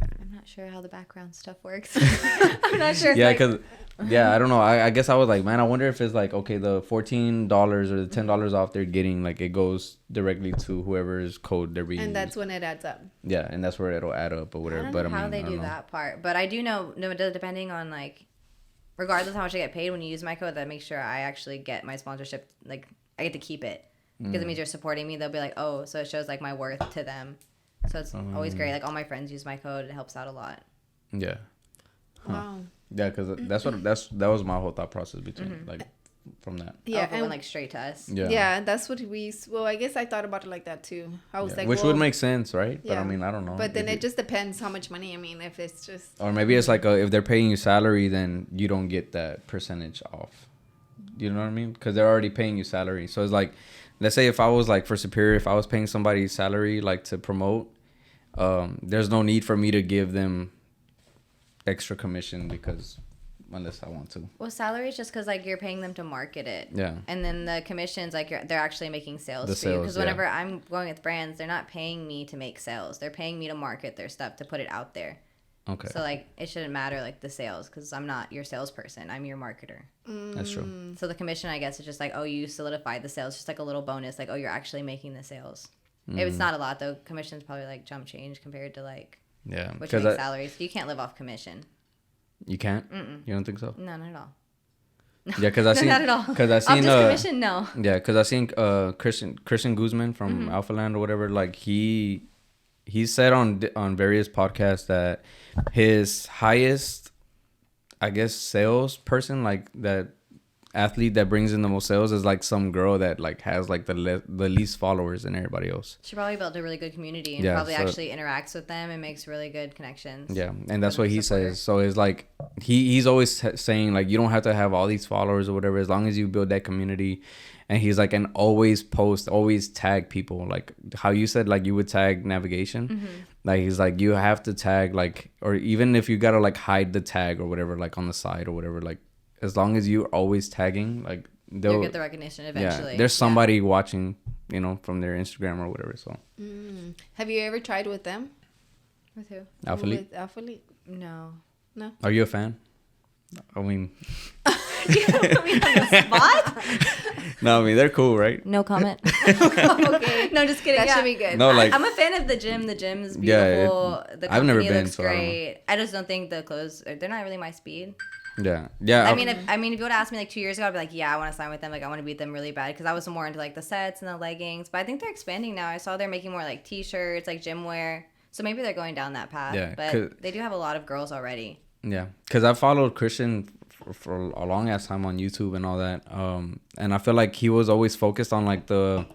C: I'm not sure how the background stuff works. I'm not sure.
B: Yeah, because I don't know. I guess I was like, man, I wonder if it's like, okay, the $14 or the $10 off they're getting, like it goes directly to whoever's code they're being.
A: And that's when it adds up.
B: Yeah, and that's where it'll add up or whatever.
C: I don't know how they do that part, but I do know, depending on like, regardless of how much I get paid, when you use my code, that makes sure I actually get my sponsorship. Like I get to keep it because it means you're supporting me. They'll be like, oh, so it shows like my worth to them. So it's always great. Like all my friends use my code. It helps out a lot.
B: Yeah.
A: Huh. Wow.
B: Yeah, because that was my whole thought process between like from that.
C: Yeah, it went like straight to us.
A: Yeah, that's what well, I guess I thought about it like that too. I was like,
B: which would make sense, right?
A: Yeah.
B: But I mean, I don't know.
A: But then it just depends how much money. I mean, if it's just,
B: or maybe it's like if they're paying you salary, then you don't get that percentage off. You know what I mean? Because they're already paying you salary. So it's like, let's say if I was like for Superior, if I was paying somebody salary like to promote, there's no need for me to give them extra commission because unless I want to.
C: Well, salary is just because like you're paying them to market it.
B: Yeah.
C: And then the commissions, like they're actually making sales
B: The
C: for you.
B: sales,
C: Because whenever I'm going with brands, they're not paying me to make sales. They're paying me to market their stuff, to put it out there.
B: Okay.
C: So like it shouldn't matter like the sales because I'm not your salesperson. I'm your marketer.
B: That's true.
C: So the commission, I guess, is just like, oh, you solidified the sales, just like a little bonus. Like, oh, you're actually making the sales. It's not a lot though. Commission's probably like jump change compared to like which makes salaries. You can't live off commission.
B: You can't? You don't think so?
C: No, not at all.
B: Yeah, because I seen
C: not at all.
B: Because I seen
C: off this commission, no.
B: Yeah, because I seen Christian Guzman from Alpha Land or whatever. Like he said on various podcasts that his highest, I guess, sales person, like that athlete that brings in the most sales, is like some girl that like has like the least followers than everybody else.
C: She probably built a really good community and probably actually interacts with them and makes really good connections.
B: Yeah, and that's what he says. So it's like he's always saying like you don't have to have all these followers or whatever as long as you build that community. And he's like, and always post, always tag people, like how you said, like you would tag navigation. Like he's like, you have to tag, like, or even if you gotta like hide the tag or whatever, like on the side or whatever, like as long as you're always tagging, like
C: you'll get the recognition eventually.
B: Yeah, there's somebody watching, you know, from their Instagram or whatever. So
A: have you ever tried with them?
C: With who?
B: Alphalete?
A: With Alphalete?
C: No.
B: Are you a fan? I mean,
C: You put me on the spot?
B: no, I mean they're cool, right?
C: No comment.
A: Okay.
C: No, just kidding.
A: That should be good.
B: No, like
C: I'm a fan of the gym. The gym is beautiful. The
B: I've never
C: company
B: been,
C: looks
B: so
C: great. I just don't think the clothes, they're not really my speed.
B: yeah.
C: I mean, if you would have asked me like 2 years ago, I'd be like, yeah, I want to sign with them. Like, I want to beat them really bad because I was more into like the sets and the leggings. But I think they're expanding now. I saw they're making more like t-shirts, like gym wear. So maybe they're going down that path.
B: Yeah,
C: but they do have a lot of girls already.
B: Yeah, because I followed Christian for a long ass time on YouTube and all that. And I feel like he was always focused on like the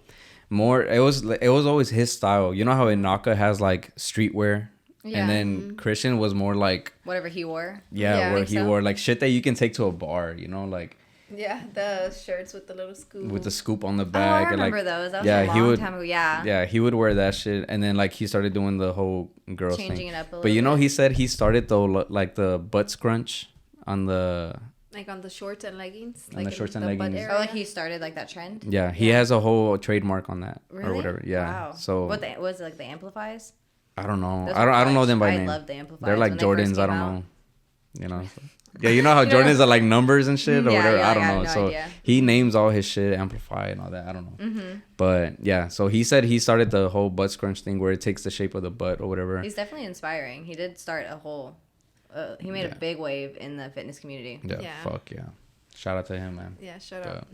B: more. It was always his style. You know how Inaka has like streetwear. Yeah. And then Christian was more like
C: whatever he wore.
B: Yeah, where he wore like shit that you can take to a bar, you know, like
A: yeah, the shirts with the little scoop.
B: With the scoop on the back.
C: I remember those. That was a long time ago. Yeah.
B: Yeah, he would wear that shit, and then like he started doing the whole girl thing.
C: Changing it up a little
B: But you know,
C: bit.
B: he said he started though like the butt scrunch on the.
A: Like on the shorts and leggings.
B: On
A: like
B: the shorts and leggings.
C: Oh, like he started like that trend.
B: Yeah, he has a whole trademark on that
C: Really?
B: or whatever. Yeah.
C: Wow.
B: So.
C: What was it like the amplifies?
B: I don't know.
C: Those
B: I don't know them by name.
C: I love the amplifiers.
B: They're like
C: when they first
B: Jordans. I
C: came
B: don't
C: out.
B: know. You know. So. Yeah, you know how Jordans are like numbers and shit or
C: Yeah,
B: whatever.
C: yeah,
B: I don't
C: I
B: know.
C: have no
B: So
C: idea.
B: he names all his shit Amplify and all that. I don't know. But yeah, so he said he started the whole butt scrunch thing where it takes the shape of the butt or whatever.
C: He's definitely inspiring. He did start a whole. He made a big wave in the fitness community.
B: Yeah. Fuck yeah. Shout out to him, man.
A: Yeah, shut up.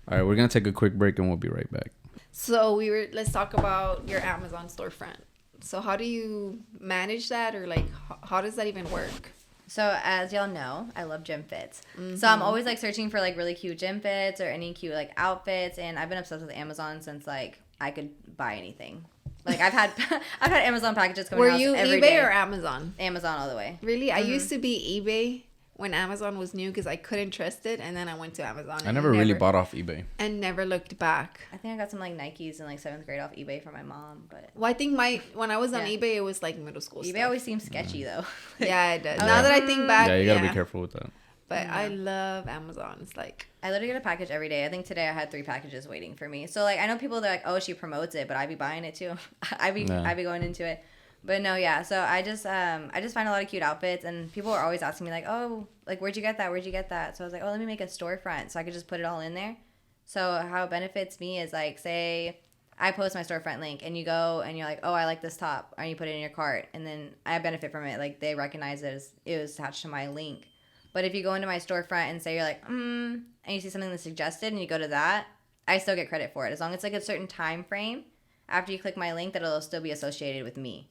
B: All right, we're gonna take a quick break and we'll be right back.
A: So let's talk about your Amazon storefront. So how do you manage that, or like how does that even work?
C: So as y'all know, I love gym fits. So I'm always like searching for like really cute gym fits or any cute like outfits, and I've been obsessed with Amazon since like I could buy anything. Like I've had Amazon packages coming.
A: Were
C: to
A: you
C: my house every
A: eBay
C: day.
A: or Amazon?
C: Amazon all the way.
A: Really? I used to be eBay when Amazon was new because I couldn't trust it, and then I went to Amazon.
B: I never really bought off eBay.
A: And never looked back.
C: I think I got some like Nikes in like 7th grade off eBay for my mom, but.
A: Well, I think when I was on eBay, it was like middle school
C: eBay
A: stuff.
C: always seems sketchy though.
A: Yeah, it does. Now that I think back,
B: Yeah, you gotta be careful with that.
A: But I love Amazon. It's like
C: I literally get a package every day. I think today I had 3 packages waiting for me. So like I know people that are like, oh, she promotes it, but I be buying it too. I be going into it. But no, yeah. So I just find a lot of cute outfits, and people are always asking me like, oh, like where'd you get that? Where'd you get that? So I was like, oh, let me make a storefront so I could just put it all in there. So how it benefits me is like, say I post my storefront link and you go and you're like, oh, I like this top, and you put it in your cart, and then I benefit from it. Like they recognize it as it was attached to my link. But if you go into my storefront and say you're like, and you see something that's suggested and you go to that, I still get credit for it as long as it's like a certain time frame after you click my link that it'll still be associated with me.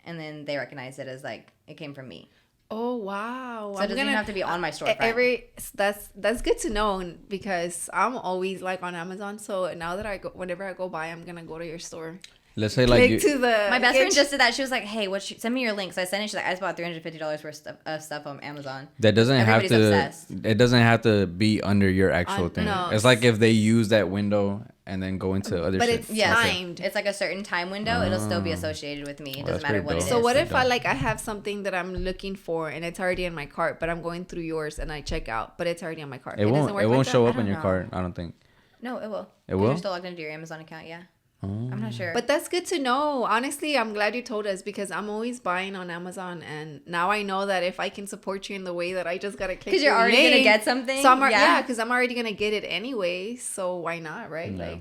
C: And then they recognize it as like it came from me.
A: Oh wow!
C: So it doesn't even have to be on my storefront.
A: That's good to know because I'm always like on Amazon. So now that whenever I go by, I'm gonna go to your store.
B: Let's say like
C: my best friend just did that. She was like, "Hey, send me your links." I sent it. She's like, "I just bought $350 worth of stuff on Amazon."
B: That doesn't
C: Everybody's
B: have to.
C: Obsessed.
B: It doesn't have to be under your actual thing.
A: No.
B: It's like if they use that window and then go into other.
A: But
B: shit.
A: it's timed.
C: It's like a certain time window. It'll still be associated with me. It doesn't matter what it is.
A: So what if I have something that I'm looking for and it's already in my cart, but I'm going through yours and I check out, but it's already on my cart.
B: It won't show up in your cart. I don't think.
C: No, it will.
B: It will.
C: You're still logged into your Amazon account. Yeah. I'm not sure.
A: But that's good to know. Honestly, I'm glad you told us because I'm always buying on Amazon. And now I know that if I can support you in the way that I just got to click
C: because you're already going to get something.
A: So because I'm already going to get it anyway. So why not, right?
B: No.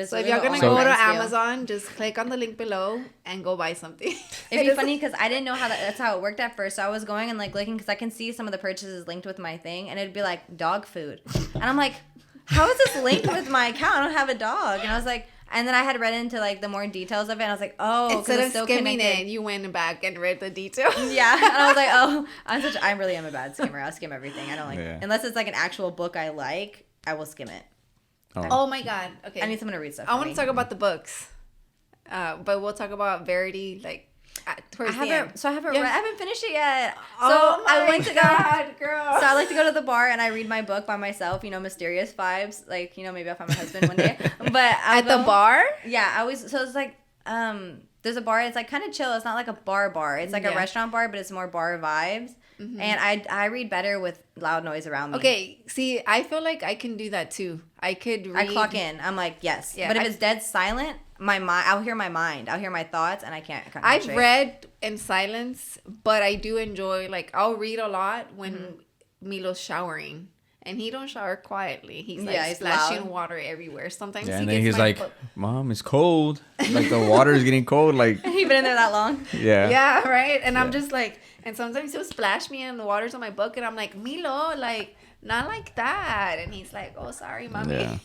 A: So if you're going to go to Amazon, just click on the link below and go buy something.
C: It'd be funny because I didn't know that's how it worked at first. So I was going and looking because I can see some of the purchases linked with my thing. And it'd be like dog food. And I'm like, how is this linked with my account? I don't have a dog. And I was like... And then I had read into the more details of it. And I was like, oh,
A: instead of skimming it, you went back and read the details.
C: Yeah, and I was like, oh, I really am a bad skimmer. I'll skim everything. I don't unless it's an actual book I like, I will skim it.
A: Oh my god. Okay.
C: I need someone to read stuff.
A: I want to talk about the books, but we'll talk about Verity towards the end.
C: So I haven't finished it yet. So
A: oh my
C: I went to
A: God, girl.
C: So I like to go to the bar and I read my book by myself. Mysterious vibes. Maybe I'll find my husband one day. But
A: at the bar.
C: Yeah, I always. So it's there's a bar. It's kind of chill. It's not like a bar. It's like a restaurant bar, but it's more bar vibes. Mm-hmm. And I read better with loud noise around me.
A: Okay, see, I feel like I can do that too. I
C: clock in. I'm like, yes. Yeah, but if it's dead silent, I'll hear my mind. I'll hear my thoughts, and I can't concentrate.
A: I've read in silence, but I do enjoy, I'll read a lot when Milo's showering. And he don't shower quietly. He's splashing loud. Water everywhere. Sometimes
B: and then he's like, Mom, it's cold. The water is getting cold.
C: He been in there that long?
B: Yeah.
A: Yeah, right? And I'm just and sometimes he'll splash me and the water's on my book. And I'm like, Milo, not like that. And he's like, oh, sorry, Mommy. Yeah.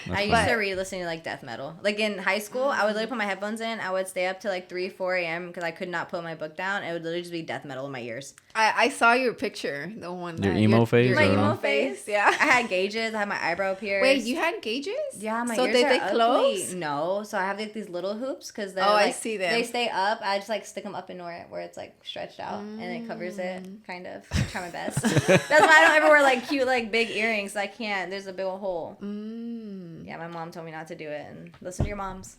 C: I used to read listening to death metal. In high school, I would literally put my headphones in. I would stay up to 3, 4 a.m. because I could not put my book down. It would literally just be death metal in my ears.
A: I saw your picture, the one.
B: Your emo face?
C: My emo face, yeah. I had gauges. I had my eyebrow pierced.
A: Wait, you had gauges?
C: Yeah, my
A: ears
C: did
A: they close?
C: No, so I have these little hoops because
A: I see them.
C: They stay up. I just stick them up in where it's stretched out and it covers it, kind of. I try my best. That's why I don't ever wear cute big earrings. I can't. There's a big old hole. Yeah, my mom told me not to do it, and listen to your moms.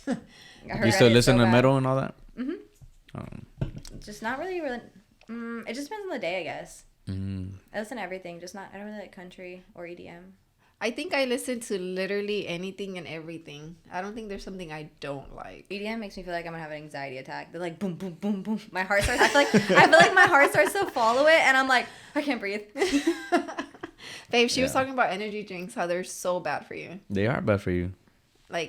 B: You still listen to metal and all that?
C: Just not really. It just depends on the day, I guess. I listen to everything, I don't really like country or EDM.
A: I think I listen to literally anything and everything. I don't think there's something I don't like.
C: EDM makes me feel like I'm gonna have an anxiety attack. They're boom, boom, boom, boom. My heart starts. I feel like my heart starts to follow it, and I'm like, I can't breathe.
A: Babe, she was talking about energy drinks, how they're so bad for you.
B: They are bad for you.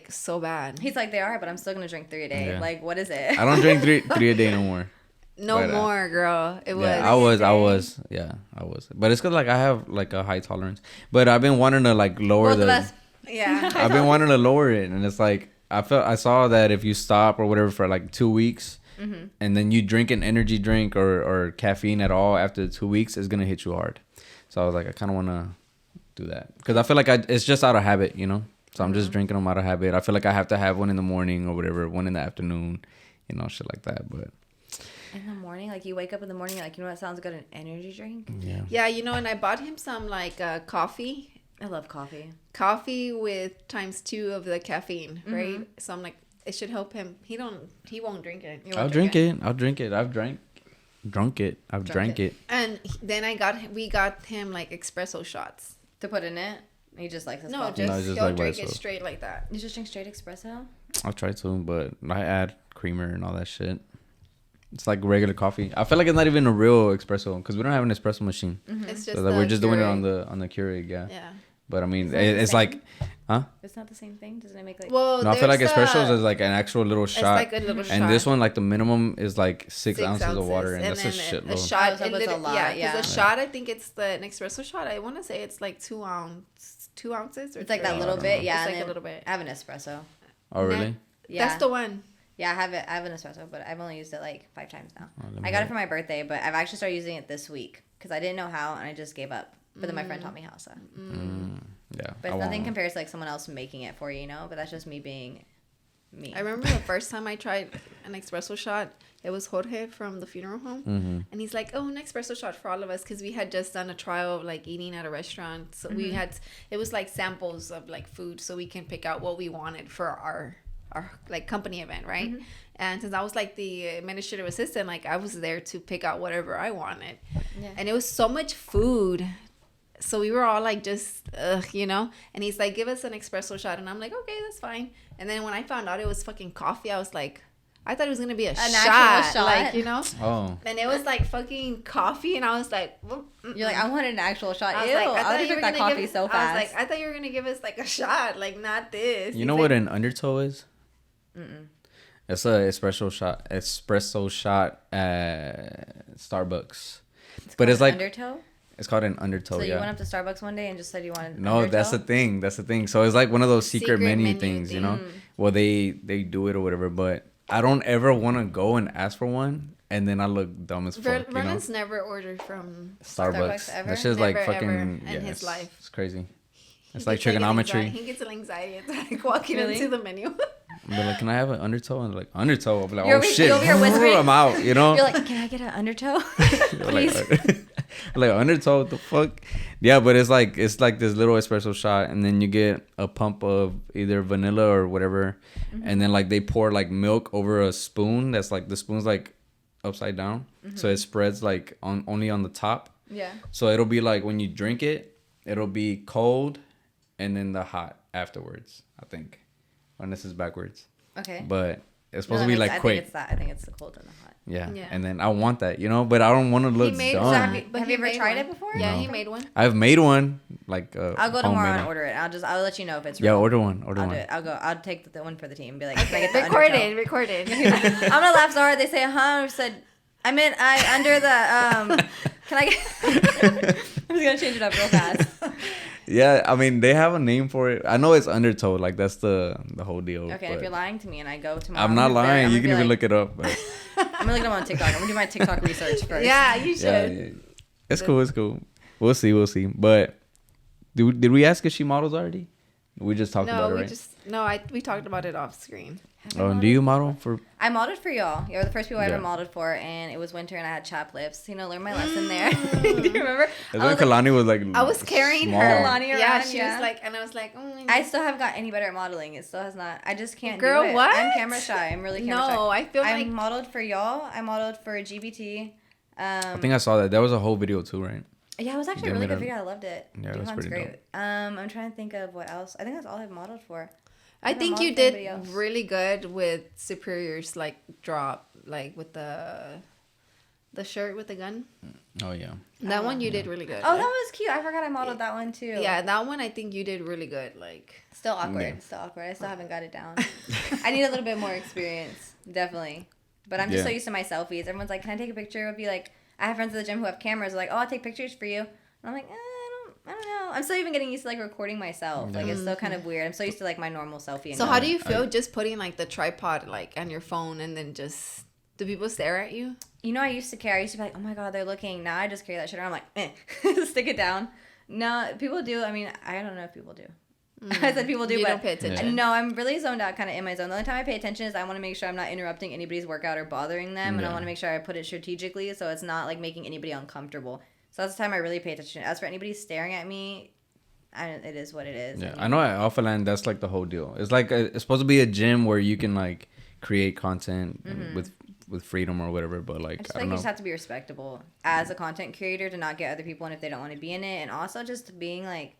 A: So bad.
C: He's like, they are, but I'm still gonna drink 3 a day.
B: Yeah.
C: What is it?
B: I don't drink three a day no more.
A: No more, girl. It was.
B: Yeah, I was. But it's because I have a high tolerance. But I've been wanting to lower
C: Both of us.
A: Yeah.
B: I've been wanting to lower it, and it's I saw that if you stop or whatever for 2 weeks, and then you drink an energy drink or caffeine at all after 2 weeks, it's gonna hit you hard. So I was like, I kind of want to do that because I feel like it's just out of habit, So I'm just drinking them out of habit. I feel like I have to have one in the morning or whatever, one in the afternoon, shit like that. But
C: in the morning, you wake up in the morning, you know what sounds good? An energy drink.
A: Yeah, and I bought him some coffee.
C: I love coffee.
A: Coffee with '2 of the caffeine, right? So I'm like, it should help him. He won't drink it.
B: I'll drink it. I've drunk it.
A: And then we got him espresso shots
C: to put in it. He just likes
A: no, just don't drink it straight like that.
C: You just drink straight espresso?
B: I'll try to, but I add creamer and all that shit. It's like regular coffee. I feel like it's not even a real espresso because we don't have an espresso machine.
A: It's just
B: we're just doing it on the Keurig, yeah. But I mean, it's huh?
C: It's not the same thing. Doesn't it make
A: Well,
B: no, I feel like espressos is an actual little shot.
A: It's a little shot.
B: And this one, the minimum is 6 ounces of water, and that's a shitload.
A: A shot,
C: a lot.
A: Yeah, because a shot, I think it's an espresso shot. I want to say it's 2 ounces. Or
C: it's that little bit, yeah.
A: It's a little bit.
C: I have an espresso.
B: Oh really?
C: Yeah.
A: That's the one.
C: Yeah, I have it. I have an espresso, but I've only used it like 5 times now.
B: Oh,
C: I got it for my birthday, but I've actually started using it this week because I didn't know how and I just gave up. But then my friend taught me how. So.
B: Yeah.
C: But nothing compares to like someone else making it for you, you know. But that's just me being me.
A: I remember the first time I tried an espresso shot. It was Jorge from the funeral home, and he's like, "Oh, an espresso shot for all of us," because we had just done a trial of like eating at a restaurant. So we had, it was like samples of like food, so we can pick out what we wanted for our like company event, right? And since I was like the administrative assistant, like I was there to pick out whatever I wanted, and it was so much food. So we were all like just, you know, and he's like, give us an espresso shot. And I'm like, okay, that's fine. And then when I found out it was fucking coffee, I was like, I thought it was going to be an actual shot. Like, you know?
B: Oh.
A: And it was like fucking coffee. And I was like,
C: you're like, I wanted an actual shot.
A: I was
C: Ew,
A: like,
C: I would have drank that coffee so fast.
A: I was like, I thought you were going to give us like a shot, like not this.
B: You know what an undertow is? It's a espresso shot at Starbucks. But it's like
C: undertow?
B: It's called an undertow.
C: So you went up to Starbucks one day and just said you wanted
B: No,
C: undertow?
B: that's the thing. That's the thing. So it's like one of those secret menu things, you know? Well, they do it or whatever, but I don't ever want to go and ask for one, and then I look dumb as fuck,
A: Vernon's never ordered from
B: Starbucks
C: ever?
B: That's just like fucking...
A: in his life.
B: It's crazy. It's like trigonometry.
A: He gets an anxiety attack walking into the menu.
B: They're like, can I have an undertow? And they're like, undertow? I'm like,
C: You're
B: oh shit,
C: over here whispering.
B: I'm out, you know?
C: You're like, can I get an undertow? Please.
B: like undertow, what the fuck? Yeah, but it's like this little espresso shot, and then you get a pump of either vanilla or whatever, and then like they pour like milk over a spoon. That's like the spoon's like upside down, so it spreads like only on the top.
C: Yeah.
B: So it'll be like when you drink it, it'll be cold, and then the hot afterwards. I think, unless it's backwards.
C: Okay.
B: But it's supposed to be like quick.
C: I think it's the cold and the hot.
B: Yeah. And then I want that, you know, but I don't want to look dumb.
C: So have you ever tried it before?
A: Yeah,
B: No.
A: he made one.
B: I've made one, like
C: I'll go tomorrow and order it. I'll let you know if it's real.
B: Yeah, order one.
C: I'll do it. I'll take the one for the team and be like,
A: Okay,
C: can I get the
A: recorded.
C: I'm gonna laugh so hard. They say, I said, I meant under the can I get I'm just gonna change it up real fast.
B: Yeah, I mean, they have a name for it. I know it's undertow. Like, that's the whole deal.
C: Okay, if you're lying to me and I go tomorrow...
B: I'm not lying. You can even look it up. But...
C: I'm going to look it up on TikTok. I'm going to do my TikTok research first.
A: Yeah, you should.
B: Yeah. It's cool. We'll see. But did we ask if she models already? We just talked about it, right?
A: We talked about it off screen.
B: Do you model for...
C: I modeled for y'all. You were the first people I ever modeled for, and it was winter, and I had chapped lips. Learn my lesson there. Do you remember?
B: That's when Kalani was like...
A: I was carrying
B: small.
A: her.
C: Kalani around,
A: yeah, she was like... And I was like... Oh,
C: I still haven't got any better at modeling. It still has not. I just can't
A: Girl,
C: do it.
A: what?
C: I'm camera shy. I'm really camera shy.
A: No, I feel
C: I
A: like...
C: modeled for y'all. I modeled for GBT.
B: I think I saw that. That was a whole video too, right?
C: Yeah, it was actually a really good video. I loved it.
B: Yeah, it was pretty
C: great.
B: dope.
C: I'm trying to think of what else. I think that's all I've modeled for.
A: I think you did really good with Superior's like drop, like with the shirt with the gun.
B: Oh yeah.
A: That one you did really good.
C: Oh, that was cute. I forgot I modeled that one too.
A: Yeah, that one I think you did really good. Like
C: still awkward.
B: Yeah.
C: Still awkward. I still haven't got it down. I need a little bit more experience, definitely. But I'm just so used to my selfies. Everyone's like, "Can I take a picture?" Would be like, I have friends at the gym who have cameras. They're like, "Oh, I'll take pictures for you." And I'm like, I don't know. I'm still even getting used to like recording myself. Like it's still kind of weird. I'm so used to like my normal selfie.
A: So how do you feel just putting like the tripod like on your phone and then just do people stare at you?
C: I used to care. I used to be like, oh my god, they're looking. Now I just carry that shit around. I'm like, stick it down. No, people do. I mean, I don't know if people do. I said people do,
A: you
C: but
A: don't pay attention.
C: No, I'm really zoned out, kind of in my zone. The only time I pay attention is I want to make sure I'm not interrupting anybody's workout or bothering them, and I want to make sure I put it strategically so it's not like making anybody uncomfortable. So that's the time I really pay attention. As for anybody staring at me, it is what it is.
B: Yeah, I know at Alphaland that's like the whole deal. It's like it's supposed to be a gym where you can like create content with freedom or whatever, but like I don't know.
C: You just have to be respectable as a content creator to not get other people in if they don't want to be in it, and also just being like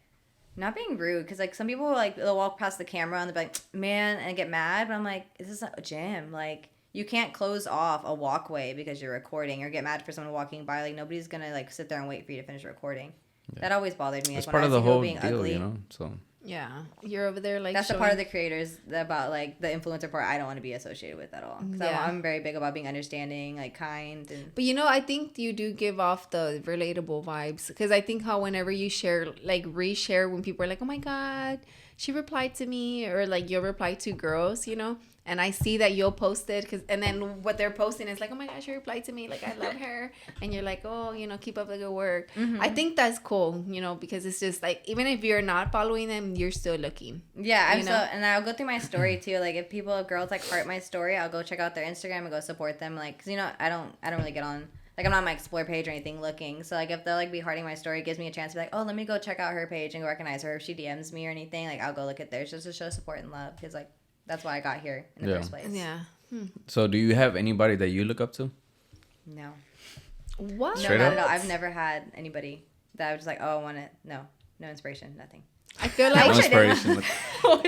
C: not being rude, because like some people like they'll walk past the camera and they'll be like, man, and get mad, but I'm like, this is a gym. Like you can't close off a walkway because you're recording or get mad for someone walking by. Like nobody's gonna like sit there and wait for you to finish recording. Yeah. That always bothered me.
B: That's
C: like,
B: part of the whole deal,
C: ugly.
B: you know. So
A: yeah, you're over there like
C: that's the part of the creators about like the influencer part. I don't want to be associated with at all. I'm very big about being understanding, like kind.
A: But I think you do give off the relatable vibes, because I think how whenever you share, like reshare when people are like, oh my god, she replied to me, or like you'll reply to girls, and I see that you'll post it, and then what they're posting is like, oh my gosh, she replied to me, like I love her, and you're like, oh, you know, keep up the good work. I think that's cool, you know, because it's just like, even if you're not following them, you're still looking.
C: Yeah, and I'll go through my story too. Like if girls like heart my story, I'll go check out their Instagram and go support them. Like, 'cause, you know, I don't really get on. Like, I'm not on my explore page or anything looking. So, like, if they'll, like, be hearting my story, it gives me a chance to be like, oh, let me go check out her page and go recognize her. If she DMs me or anything, like, I'll go look at theirs just to show support and love. Because, like, that's why I got here in the first place.
A: Yeah.
B: So, do you have anybody that you look up to?
C: No.
A: What?
C: No, not at all. I've never had anybody that I was just like, oh, I want it. No inspiration, nothing.
A: I feel like...
B: No inspiration.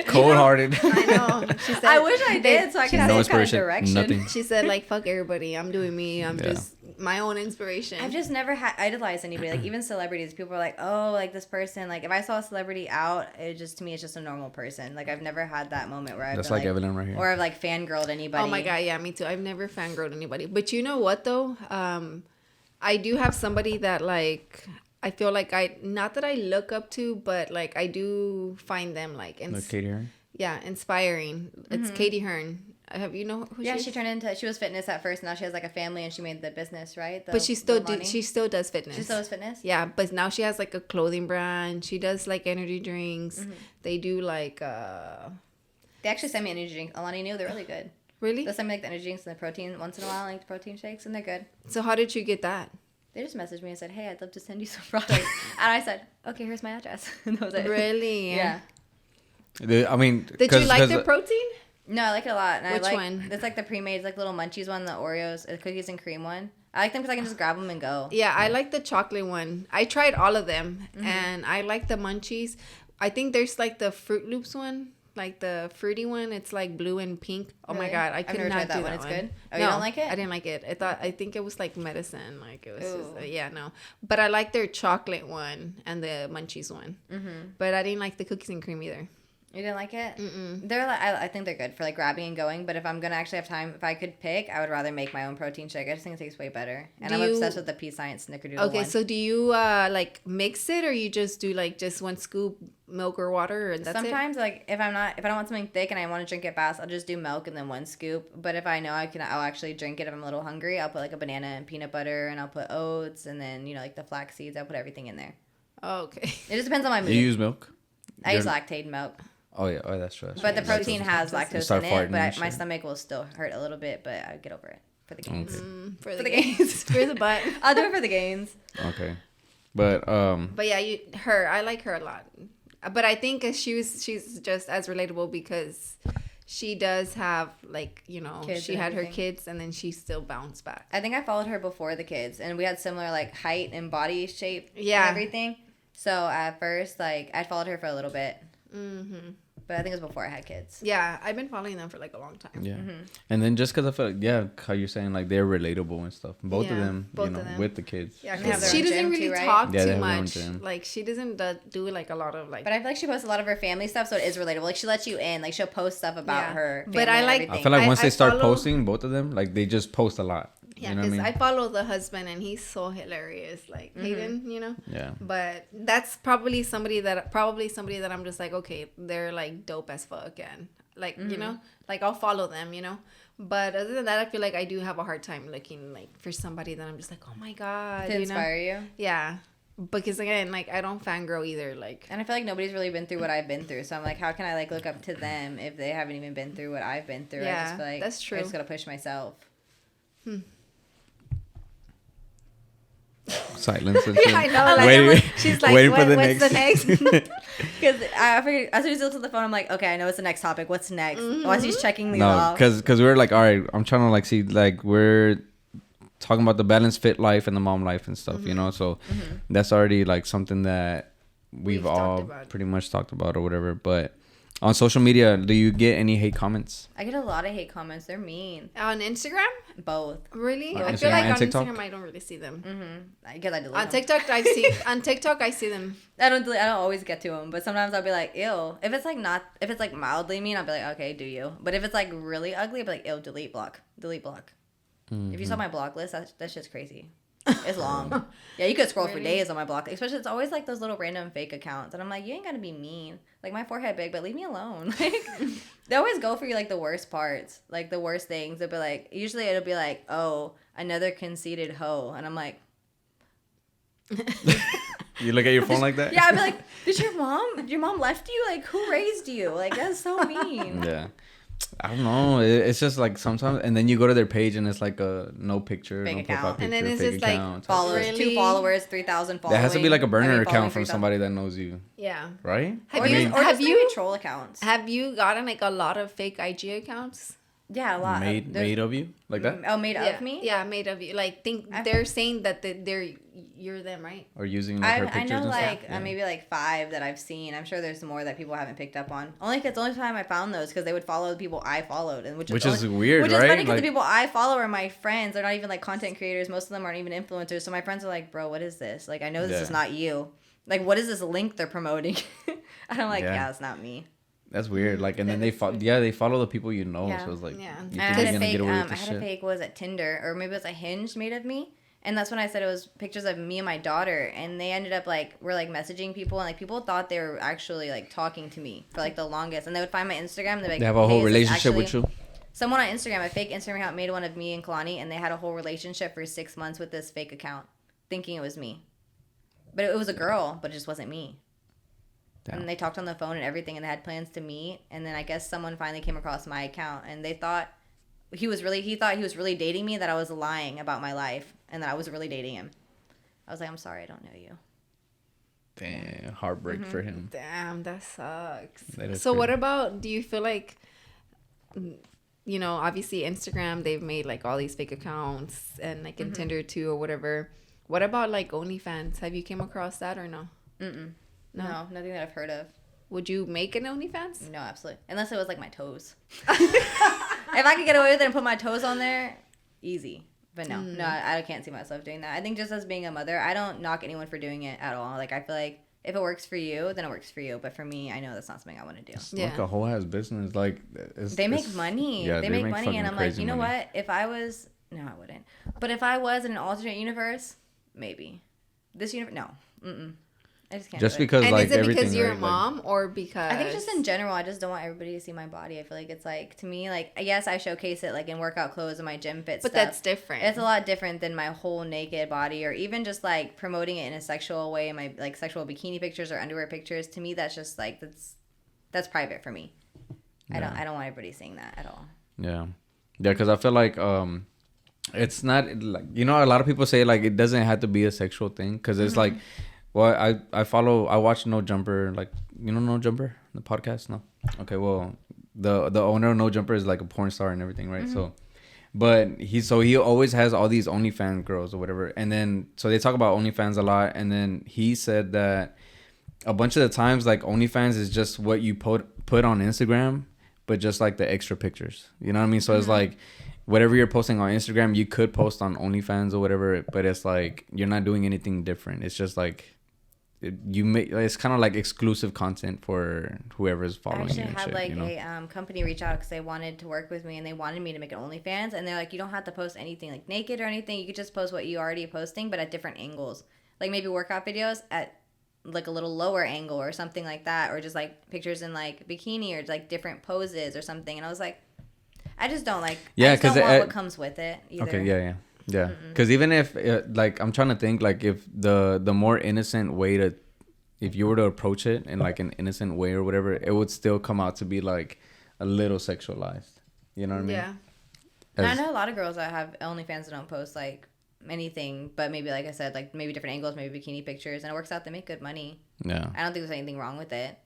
B: Cold-hearted.
A: I know. She said,
C: I wish I did so I could have some kind of direction.
B: Nothing.
A: She said, like, fuck everybody. I'm doing me. I'm just my own inspiration.
C: I've just never idolized anybody. Like, even celebrities. People are like, oh, like, this person. Like, if I saw a celebrity out, to me, it's just a normal person. Like, I've never had that moment where I've
B: That's
C: been
B: like Evelyn right here.
C: Or I've, like, fangirled anybody.
A: Oh, my God. Yeah, me too. I've never fangirled anybody. But you know what, though? I do have somebody that, like... I feel like not that I look up to, but like I do find them like
B: Katie Hearn?
A: Yeah, inspiring. It's Katie Hearn. Have you know who she is?
C: She was fitness at first, now she has like a family and she made the business, right?
A: But she still does fitness.
C: She still does fitness?
A: Yeah, but now she has like a clothing brand. She does like energy drinks. They do like
C: They actually send me energy drinks. Alani knew they're really good.
A: Really?
C: They'll send me like the energy drinks and the protein once in a while, like the protein shakes, and they're good.
A: So how did you get that?
C: They just messaged me and said, hey, I'd love to send you some products. And I said, okay, here's my address. And that was it.
A: Really?
C: Yeah.
B: I mean...
A: Did you like their protein?
C: No, I like it a lot. And
A: Which one?
C: It's like the pre-made, like little munchies one, the Oreos, the cookies and cream one. I like them because I can just grab them and go.
A: Yeah, I like the chocolate one. I tried all of them. And I like the munchies. I think there's like the Fruit Loops one. Like the fruity one, it's like blue and pink. Oh
C: really?
A: My God, I could not
C: tried
A: do that one.
C: It's good. Oh,
A: no,
C: you don't like it?
A: I didn't like it. I think it was like medicine. Like it was just no. But I like their chocolate one and the munchies one. But I didn't like the cookies and cream either.
C: You didn't like it? They're like, I think they're good for like grabbing and going. But if I'm gonna actually have time, if I could pick, I would rather make my own protein shake. I just think it tastes way better. And I'm obsessed with the Pea Science Snickerdoodle one.
A: Okay, so do you like mix it, or you just do like just one scoop milk or water, and that's
C: Sometimes like if I don't want something thick and I want to drink it fast, I'll just do milk and then one scoop. But if I know I'll actually drink it if I'm a little hungry. I'll put like a banana and peanut butter, and I'll put oats, and then like the flax seeds. I'll put everything in there.
A: Oh, okay.
C: It just depends on my mood.
B: You use milk?
C: I use lactated milk.
B: Oh yeah, that's true.
C: But the protein has lactose in it, but my
B: shit.
C: stomach will still hurt a little bit, but I get over it for the gains.
A: For the gains. For the butt.
C: I'll do it for the gains.
B: Okay. But
A: yeah, I like her a lot. But I think she's just as relatable because she does have like,
C: kids
A: she had her kids and then she still bounced back.
C: I think I followed her before the kids and we had similar like height and body shape and everything. So at first like I followed her for a little bit. But I think it was before I had kids.
A: Yeah, I've been following them for like a long time.
B: Yeah. And then just because I feel like, how you're saying like they're relatable and stuff. Both of them, with the kids.
A: Yeah, because she doesn't really talk too much. Like she doesn't do like a lot of like.
C: But I feel like she posts a lot of her family stuff, so it is relatable. Like she lets you in. Like she'll post stuff about her.
A: But I like.
B: I feel like once they start posting, both of them, like they just post a lot.
A: Yeah, because I follow the husband and he's so hilarious, like Hayden,
B: Yeah.
A: But that's probably somebody that I'm just like, okay, they're like dope as fuck, and like like I'll follow them, But other than that, I feel like I do have a hard time looking like for somebody that I'm just like, oh my God,
C: to inspire you.
A: Yeah. Because again, like I don't fangirl either, like.
C: And I feel like nobody's really been through what I've been through, so I'm like, how can I like look up to them if they haven't even been through what I've been through?
A: Yeah,
C: I just feel like
A: that's true.
C: I just gotta push myself.
B: Silence.
A: Yeah, I know. Like, she's like, waiting for the next?
C: Because I figured as soon as he looks at the phone, I'm like, okay, I know it's the next topic. What's next? Once he's checking these off.
B: because we were like, all right, I'm trying to like see like we're talking about the balanced fit life and the mom life and stuff, So that's already like something that we've all pretty much talked about or whatever. But on social media, do you get any hate comments?
C: I get a lot of hate comments. They're mean.
A: On Instagram?
C: Both.
A: Really?
B: On
A: I feel like on
B: TikTok?
A: Instagram I don't really see them.
C: I guess I delete
A: on
C: them.
A: TikTok I see them.
C: I don't always get to them, but sometimes I'll be like, ew. If it's like mildly mean, I'll be like, okay, do you? But if it's like really ugly, I'll be like, ew, delete block. If you saw my block list, that shit's crazy. It's long. Yeah, you could scroll for
A: Really?
C: days on my block. Especially, it's always like those little random fake accounts. And I'm like, you ain't gotta be mean. Like, my forehead big, but leave me alone. Like, they always go for you, like, the worst parts. Like, the worst things. They'll be like, usually it'll be like, oh, another conceited hoe. And I'm like...
B: You look at your phone like that?
C: Yeah, I'd be like, your mom left you? Like, who raised you? Like, that's so mean.
B: Yeah. I don't know. It's just like sometimes, and then you go to their page and it's like a no picture,
C: Fake
B: no
C: account.
B: profile picture,
A: And then it's
B: fake
A: just like
B: account.
C: Followers,
A: Really?
C: 2 followers, 3,000 followers.
B: That has to be like a burner account from somebody that knows you,
A: Yeah.
B: right?
A: Have
C: Or
A: you-
C: just, or
A: have
C: just maybe
A: you-
C: troll accounts?
A: Have you gotten like a lot of fake IG accounts?
C: Yeah, a lot.
B: Made of you like that,
C: Oh, made
A: yeah.
C: of me?
A: Yeah, made of you. Like, they're saying that you're them, right?
B: or using like, her
C: I
B: pictures
C: know
B: and
C: like
B: stuff?
C: maybe like 5 that I've seen. I'm sure there's more that people haven't picked up on. It's the only time I found those because they would follow the people I followed, and which
B: is weird,
C: which
B: right?
C: is funny because
B: Like-
C: the people I follow are my friends. They're not even like content creators. Most of them aren't even influencers. So my friends are like, "Bro, what is this? Like, I know this is not you. Like, what is this link they're promoting?" And I'm like, "Yeah, it's not me."
B: That's weird. Like, and then they follow the people you know.
C: Yeah.
B: So it's like,
A: Yeah.
B: you
C: I
B: think you're
C: had a
B: gonna
C: fake.
B: get away with
C: I
B: this
C: had a
B: shit?
C: fake. Was it Tinder or maybe it was a Hinge made of me? And that's when I said it was pictures of me and my daughter, and they ended up we're messaging people, and like people thought they were actually like talking to me for like the longest, and they would find my Instagram, and they're like,
B: They have a whole
C: "Hey, is this
B: relationship with
C: actually-"
B: you.
C: Someone on Instagram, a fake Instagram account, made one of me and Kalani, and they had a whole relationship for 6 months with this fake account, thinking it was me, but it was a girl, but it just wasn't me.
B: Damn.
C: And they talked on the phone and everything, and they had plans to meet, and then I guess someone finally came across my account, and they thought he thought he was really dating me, that I was lying about my life, and that I was really dating him. I was like, I'm sorry, I don't know you.
B: Damn, heartbreak for him.
A: Damn, that sucks.
B: That is
A: So what
B: crazy.
A: about, do you feel like, you know, obviously Instagram, they've made like all these fake accounts, and like in Tinder too or whatever. What about like OnlyFans? Have you came across that or no?
C: No, nothing that I've heard of.
A: Would you make an OnlyFans?
C: No, absolutely. Unless it was like my toes. If I could get away with it and put my toes on there, easy. But no, I can't see myself doing that. I think just as being a mother, I don't knock anyone for doing it at all. Like, I feel like if it works for you, then it works for you. But for me, I know that's not something I want to do.
B: It's like a whole ass business. Like,
C: They make money.
B: Yeah,
C: they make money.
B: fucking
C: And I'm like,
B: crazy
C: you know
B: money.
C: what? If I was... No, I wouldn't. But if I was in an alternate universe, maybe. This universe... No. Mm-mm. I just can't
B: Just
C: do it.
B: because
A: And
B: like
A: is it
B: everything.
A: because you're
B: right?
A: a mom or because...
C: I think just in general, I just don't want everybody to see my body. I feel like it's like, to me, like, yes, I showcase it like in workout clothes and my gym fit
A: But
C: stuff.
A: that's different.
C: It's a lot different than my whole naked body, or even just like promoting it in a sexual way in my like sexual bikini pictures or underwear pictures. To me, that's just like, that's private for me.
B: Yeah.
C: I don't want everybody seeing that at all.
B: Yeah, because I feel like it's not like, you know, a lot of people say like it doesn't have to be a sexual thing because it's like, well, I watch No Jumper, like, you know, No Jumper, the podcast. No, okay, well, the owner of No Jumper is like a porn star and everything, right? So, but he always has all these OnlyFans girls or whatever, and then so they talk about OnlyFans a lot, and then he said that a bunch of the times like OnlyFans is just what you put on Instagram, but just like the extra pictures, you know what I mean? So it's like whatever you're posting on Instagram, you could post on OnlyFans or whatever, but it's like you're not doing anything different. It's just like it's kind of like exclusive content for whoever's
C: I
B: following
C: actually
B: you and
C: had
B: shit,
C: like
B: you know?
C: a company reach out because they wanted to work with me and they wanted me to make an OnlyFans, and they're like, you don't have to post anything like naked or anything. You could just post what you already posting, but at different angles, like maybe workout videos at like a little lower angle or something like that, or just like pictures in like bikini or like different poses or something. And I was like, I just don't like.
B: Yeah,
C: I just don't
B: 'cause
C: want what comes with it either.
B: Okay, yeah. Because even if like I'm trying to think like if the more innocent way to, if you were to approach it in like an innocent way or whatever, it would still come out to be like a little sexualized. You know what I mean?
A: Yeah.
C: And I know a lot of girls that have OnlyFans that don't post like anything, but maybe like I said, like maybe different angles, maybe bikini pictures, and it works out. They make good money.
B: Yeah.
C: I don't think there's anything wrong with it.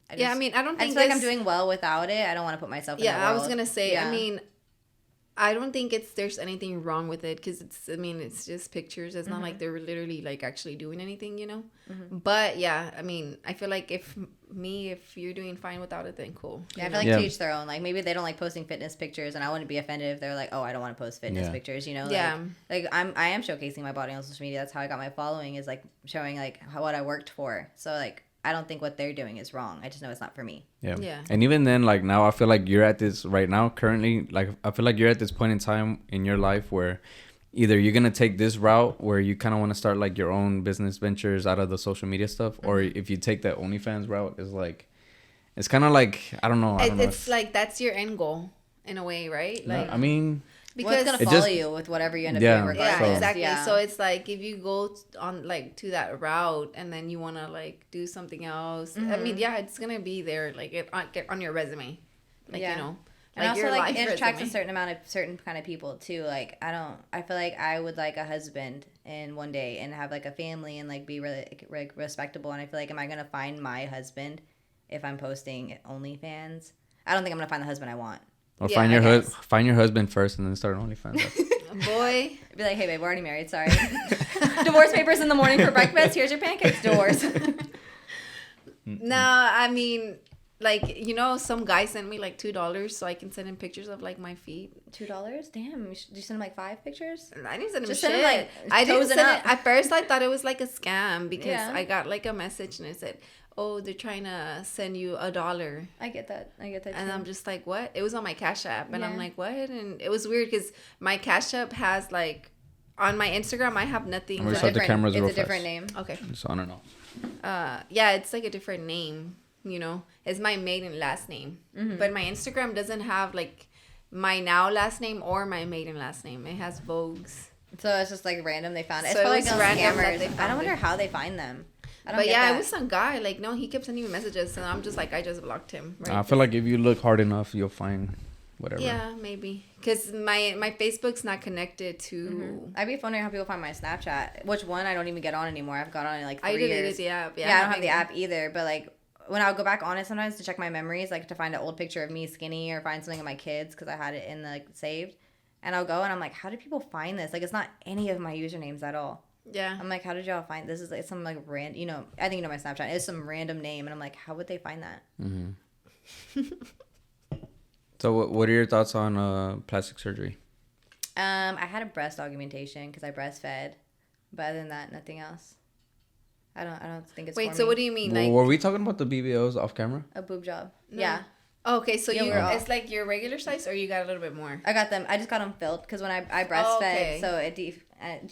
C: I
A: don't
C: I
A: think
C: just feel like I'm doing well without it. I don't want to put myself in that
A: I was
C: world.
A: gonna say.
C: Yeah.
A: I mean, I don't think there's anything wrong with it because it's just pictures. It's not like they're literally like actually doing anything, you know. But yeah, I mean, I feel like if you're doing fine without it, then cool.
C: Yeah, I feel like to each their own. Like maybe they don't like posting fitness pictures, and I wouldn't be offended if they're like, "Oh, I don't want to post fitness pictures." You know?
A: Yeah.
C: Like I am showcasing my body on social media. That's how I got my following, is like showing like what I worked for. So like I don't think what they're doing is wrong. I just know it's not for me.
A: Yeah.
B: And even then, like now, I feel like you're at this right now, currently. Like I feel like you're at this point in time in your life where either you're gonna take this route where you kind of want to start like your own business ventures out of the social media stuff, or if you take the OnlyFans route, is like it's kind of like I don't know.
A: It's like that's your end goal in a way, right? Like,
B: no, I mean,
C: because it's gonna follow you with whatever you end up doing regardless.
A: Yeah, exactly. So it's like if you go on like to that route and then you want to like do something else. I mean, yeah, it's gonna be there like get on your resume, like you know.
C: And also, like, it attracts a certain kind of people, too. Like, I feel like I would like a husband in one day and have, like, a family and, like, be really, like, respectable. And I feel like, am I going to find my husband if I'm posting OnlyFans? I don't think I'm going to find the husband I want.
B: Well, find your husband first and then start OnlyFans.
A: Boy.
C: Be like, hey, babe, we're already married. Sorry. Divorce papers in the morning for breakfast. Here's your pancakes. Divorce.
A: No, I mean... Like, you know, some guy sent me like $2 so I can send him pictures of like my feet.
C: $2? Damn. Did you send him like 5 pictures?
A: I didn't send him
C: Just
A: shit.
C: send him like
A: I didn't send
C: up.
A: it. At first I thought it was like a scam because I got like a message and it said, oh, they're trying to send you $1.
C: I get that too.
A: And I'm just like, what? It was on my Cash App. And I'm like, what? And it was weird because my Cash App has like, on my Instagram, I have nothing.
B: It's a
C: different name.
A: Okay.
B: So I don't know.
A: Yeah, it's like a different name. You know, it's my maiden last name, but my Instagram doesn't have like my now last name or my maiden last name. It has Vogues.
C: So it's just like random. They found it.
A: So
C: it's
A: it was random that they found
C: I don't wonder how they find them.
A: But yeah, it was some guy. Like, no, he kept sending me messages, and I'm just like, I just blocked him. Right?
B: I feel like if you look hard enough, you'll find whatever.
A: Yeah, maybe. Because my Facebook's not connected to...
C: I'd be wondering how people find my Snapchat. Which one I don't even get on anymore. I've got on it like 3 years.
A: I deleted the app.
C: Yeah, I don't have the app either. But like, when I would go back on it sometimes to check my memories, like to find an old picture of me skinny or find something of my kids because I had it in the like, saved. And I'll go and I'm like, how do people find this? Like, it's not any of my usernames at all. Yeah. I'm like, how did y'all find this? Is like some like random, you know, I think you know my Snapchat. It's some random name. And I'm like, how would they find that?
B: Mm-hmm. So what are your thoughts on plastic surgery?
C: I had a breast augmentation because I breastfed. But other than that, nothing else. I don't think it's.
A: Wait, so what do you mean? Like,
B: were we talking about the BBLs off camera?
C: A boob job.
A: No.
C: Yeah.
A: Oh, okay, so it's like your regular size, or you got a little bit more?
C: I got them. I just got them filled because when I breastfed, so it did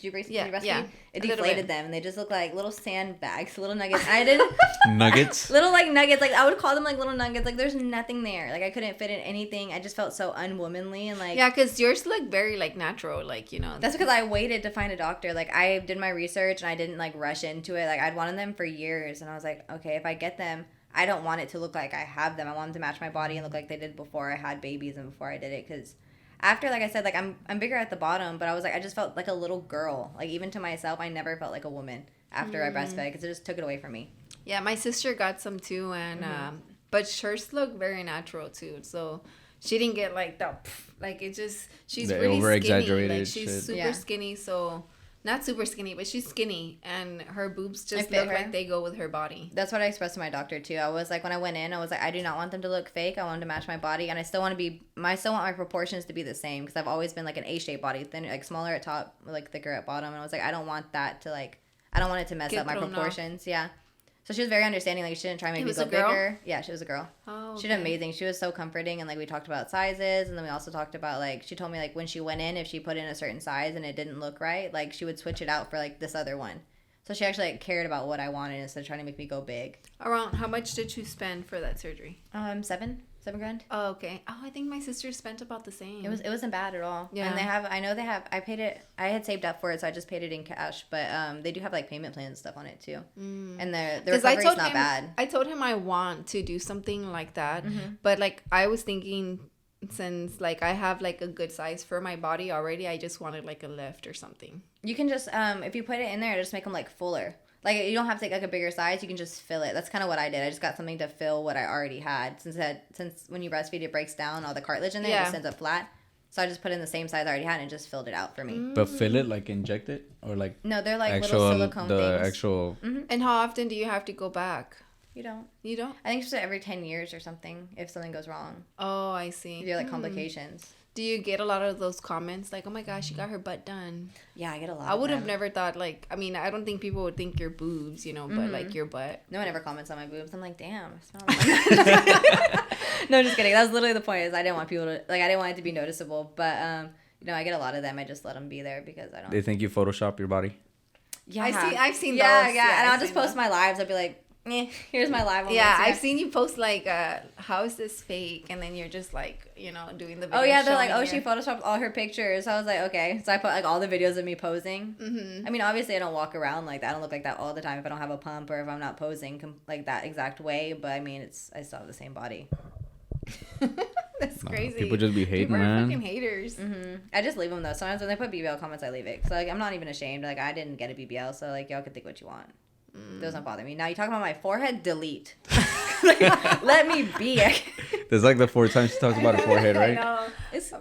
C: you breastfeed? Yeah. It deflated them, and they just look like little sandbags, little nuggets. I didn't
B: nuggets.
C: Little like nuggets, like I would call them like little nuggets. Like there's nothing there. Like I couldn't fit in anything. I just felt so unwomanly and like.
A: Yeah, because yours look very like natural, like you know.
C: That's because I waited to find a doctor. Like I did my research and I didn't like rush into it. Like I'd wanted them for years, and I was like, okay, if I get them. I don't want it to look like I have them. I want them to match my body and look like they did before I had babies and before I did it. Because after, like I said, like I'm bigger at the bottom, but I was like, I just felt like a little girl. Like even to myself, I never felt like a woman after I breastfed because it just took it away from me.
A: Yeah, my sister got some too, and but hers looked very natural too. So she didn't get like the like it just she's the really skinny. Like she's super skinny, so. Not super skinny, but she's skinny, and her boobs just look like they go with her body.
C: That's what I expressed to my doctor, too. I was like, when I went in, I was like, I do not want them to look fake. I want them to match my body, and I still want my proportions to be the same, because I've always been, like, an A-shaped body, thin, like, smaller at top, like, thicker at bottom, and I was like, I don't want that to, like, I don't want it to mess up my proportions. Off. Yeah. So she was very understanding. Like, she didn't try to make me go bigger. Yeah, she was a girl. Oh, okay. She did amazing. She was so comforting. And, like, we talked about sizes. And then we also talked about, like, she told me, like, when she went in, if she put in a certain size and it didn't look right, like, she would switch it out for, like, this other one. So she actually, like, cared about what I wanted instead of trying to make me go big.
A: Around how much did you spend for that surgery?
C: $7 grand.
A: Oh, okay. Oh, I think my sister spent about the same.
C: It wasn't bad at all. Yeah. And I paid it, I had saved up for it, so I just paid it in cash, but they do have like payment plans and stuff on it too. And the recovery's not bad.
A: I told him I want to do something like that, but like I was thinking since like I have like a good size for my body already, I just wanted like a lift or something.
C: You can just, if you put it in there, just make them like fuller. Like, you don't have to take, like, a bigger size. You can just fill it. That's kind of what I did. I just got something to fill what I already had. Since when you breastfeed, it breaks down all the cartilage in there. It just ends up flat. So I just put in the same size I already had and just filled it out for me.
B: But fill it, like, inject it? Or, like...
C: No, they're, like, little silicone things.
A: And how often do you have to go back?
C: You don't.
A: You don't?
C: I think it's just every 10 years or something if something goes wrong.
A: Oh, I see.
C: If you're, like, complications.
A: Do you get a lot of those comments like, oh my gosh, she got her butt done?
C: Yeah, I get a lot.
A: I would have never thought, like, I mean, I don't think people would think your boobs, you know, but like your butt.
C: No one ever comments on my boobs. I'm like, damn. No, just kidding. That was literally the point. Is I didn't want people to, like, I didn't want it to be noticeable. But No, I get a lot of them. I just let them be there because I don't.
B: They think you Photoshop your body.
C: Yeah,
A: I've seen
C: yeah,
A: those.
C: yeah. And I'll just post
A: those.
C: my lives. I'll be like, here's my live. On
A: Yeah,
C: Instagram.
A: I've seen you post like, how is this fake? And then you're just like, you know, doing the video.
C: Oh yeah, they're like,
A: showing
C: she photoshopped all her pictures. I was like, okay. So I put like all the videos of me posing.
A: Mm-hmm.
C: I mean, obviously I don't walk around like that. I don't look like that all the time if I don't have a pump or if I'm not posing like that exact way. But I mean, I still have the same body.
A: That's crazy.
B: People just be hating,
A: People are
B: man.
A: fucking haters.
C: Mm-hmm. I just leave them though. Sometimes when they put BBL comments, I leave it. So like, I'm not even ashamed. Like I didn't get a BBL, so like y'all can think what you want. Doesn't bother me. Now you talking about my forehead? Delete. Like, let me be.
B: There's like the 4 times she talks about her forehead, right?
A: I know.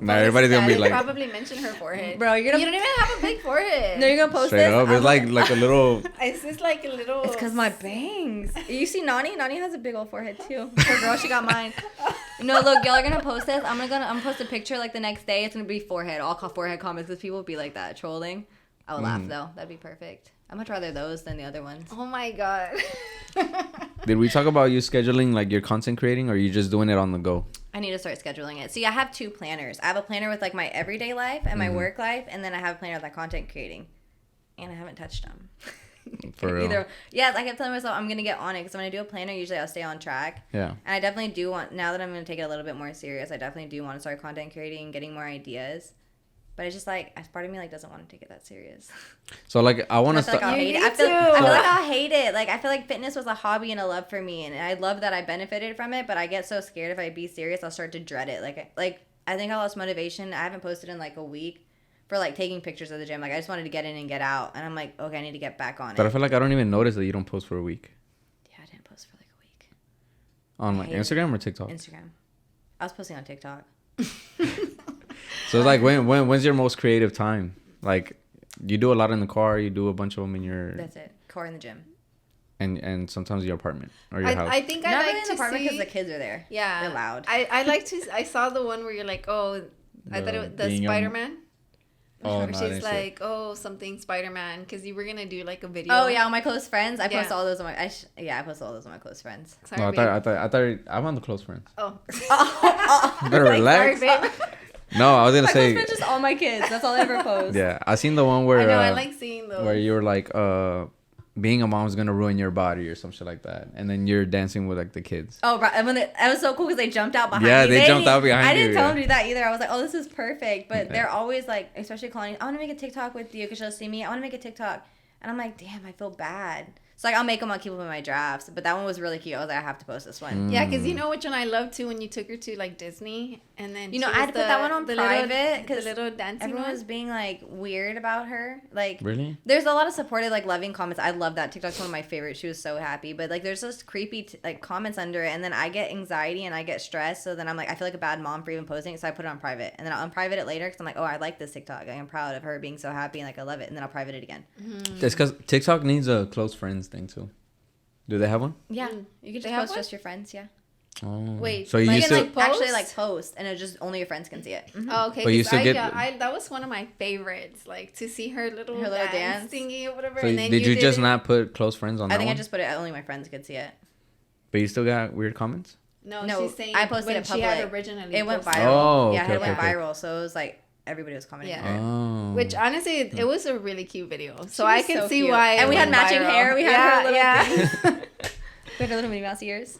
B: Now everybody's gonna be
A: They
B: like,
A: probably mention her forehead.
C: Bro,
A: You don't even have a big forehead.
C: No, you're gonna post
B: straight
C: this.
B: up. It's like a little.
A: It's just like a little.
C: It's because my bangs. You see Nani? Nani has a big old forehead too. Poor girl, she got mine. No, look, y'all are gonna post this. I'm gonna post a picture like the next day. It's gonna be forehead. I'll call forehead comments because people will be like that trolling. I would laugh though. That'd be perfect. I'd much rather those than the other ones.
A: Oh my god.
B: Did we talk about you scheduling like your content creating, or are you just doing it on the go?
C: I need to start scheduling it. See, I have 2 planners. I have a planner with like my everyday life and my work life, and then I have a planner with my content creating. And I haven't touched them.
B: For real.
C: Yes, I kept telling myself I'm gonna get on it because when I do a planner, usually I'll stay on track.
B: Yeah.
C: And I definitely do want, now that I'm gonna take it a little bit more serious, I definitely do want to start content creating, getting more ideas. But it's just like, as part of me like doesn't want to take it that serious.
B: So like I want
C: I
B: to
C: feel like
B: start.
C: I'll hate it.
A: Me
C: I feel
A: too.
C: like I'll hate it. Like I feel like fitness was a hobby and a love for me, and I love that I benefited from it. But I get so scared if I be serious, I'll start to dread it. Like I think I lost motivation. I haven't posted in like a week for like taking pictures of the gym. Like I just wanted to get in and get out, and I'm like, okay, I need to get back on
B: But
C: it.
B: I feel like I don't even notice that you don't post for a week.
C: Yeah, I didn't post for like a week.
B: On like Instagram or TikTok?
C: Instagram. I was posting on TikTok.
B: So it's like when's your most creative time? Like you do a lot in the car, you do a bunch of them in your
C: That's it. Core in the gym.
B: and sometimes your apartment or your house.
A: I think I
C: Not
A: like
C: really in
A: to
C: the apartment
A: see.
C: because the kids are there.
A: Yeah,
C: They're loud.
A: I like to. I saw the one where you're like, oh, I thought it was the
B: being young.
A: Spider-Man.
B: Oh,
A: Where
B: no, I
A: she's
B: didn't see it.
A: like, oh, something Spider-Man, because you were gonna do like a video.
C: Oh yeah, all my close friends. I post
A: Yeah.
C: all those on my. I post all those on my close friends.
A: Sorry,
B: No,
A: babe.
B: I thought I'm on the close friends.
A: Oh,
B: You better relax.
A: sorry, babe.
B: No, I was gonna
C: My close
B: say.
C: friends just all my kids. That's all I ever post.
B: Yeah, I seen the one where
A: I know. I like seeing those.
B: where you were like being a mom's gonna ruin your body or some shit like that, and then you're dancing with like the kids.
C: Oh, right. And when that was so cool because they jumped out behind
B: Yeah,
C: me.
B: they jumped out behind
C: I didn't
B: you,
C: tell
B: yeah.
C: them to do that either. I was like, oh, this is perfect. But
B: Yeah.
C: they're always like, especially calling, I want to make a TikTok with you because she'll see me. I want to make a TikTok. And I'm like, damn, I feel bad. So like I'll make them, I'll keep them in my drafts. But that one was really cute. I was like, I have to post this one.
A: Yeah, because you know which one I love too when you took her to like Disney and then
C: You know,
A: she
C: I had
A: was
C: to put that one on private
A: the
C: because
A: little dancing
C: everyone
A: one.
C: was being like weird about her. Like
B: Really?
C: there's a lot of supportive, like loving comments. I love that. TikTok's one of my favorites. She was so happy. But like there's just creepy like comments under it, and then I get anxiety and I get stressed. So then I'm like, I feel like a bad mom for even posting it. So I put it on private, and then I'll unprivate it later because I'm like, oh, I like this TikTok. I'm proud of her being so happy and like I love it. And then I'll private it again.
B: It's because TikTok needs a close friends thing too. Do they have one?
C: Yeah, you can
A: They
C: just
A: have
C: post
A: one?
C: just your friends. Yeah,
B: Oh.
A: Wait,
B: So you
A: like
B: used
A: in,
B: to.
A: like,
C: actually
A: Post?
C: like post, and it just only your friends can see it. Mhm.
A: Oh, okay.
B: But you
A: 'cause
B: still get-
A: that was one of my favorites, like to see her little
C: dance.
A: thingy or whatever.
B: So
A: and then
B: did you just
A: it.
B: not put close friends on
C: I
B: that
C: think
B: one?
C: I just put it. Only my friends could see it.
B: But you still got weird comments.
A: No,
C: No,
A: she's saying
C: I posted
A: when
C: it
A: she had
C: public.
A: originally.
C: It went
A: posted.
C: viral.
B: Oh,
C: yeah,
B: okay,
C: it went
B: okay.
C: viral. So it was like everybody was commenting.
A: Yeah.
C: on it.
B: Oh.
A: Which honestly, it was a really cute video. So
C: She
A: I
C: was
A: can
C: so
A: see
C: cute.
A: why.
C: And
A: it
C: we had
A: went
C: matching
A: viral.
C: hair. We had her little
A: things.
C: We had her little Minnie Mouse ears.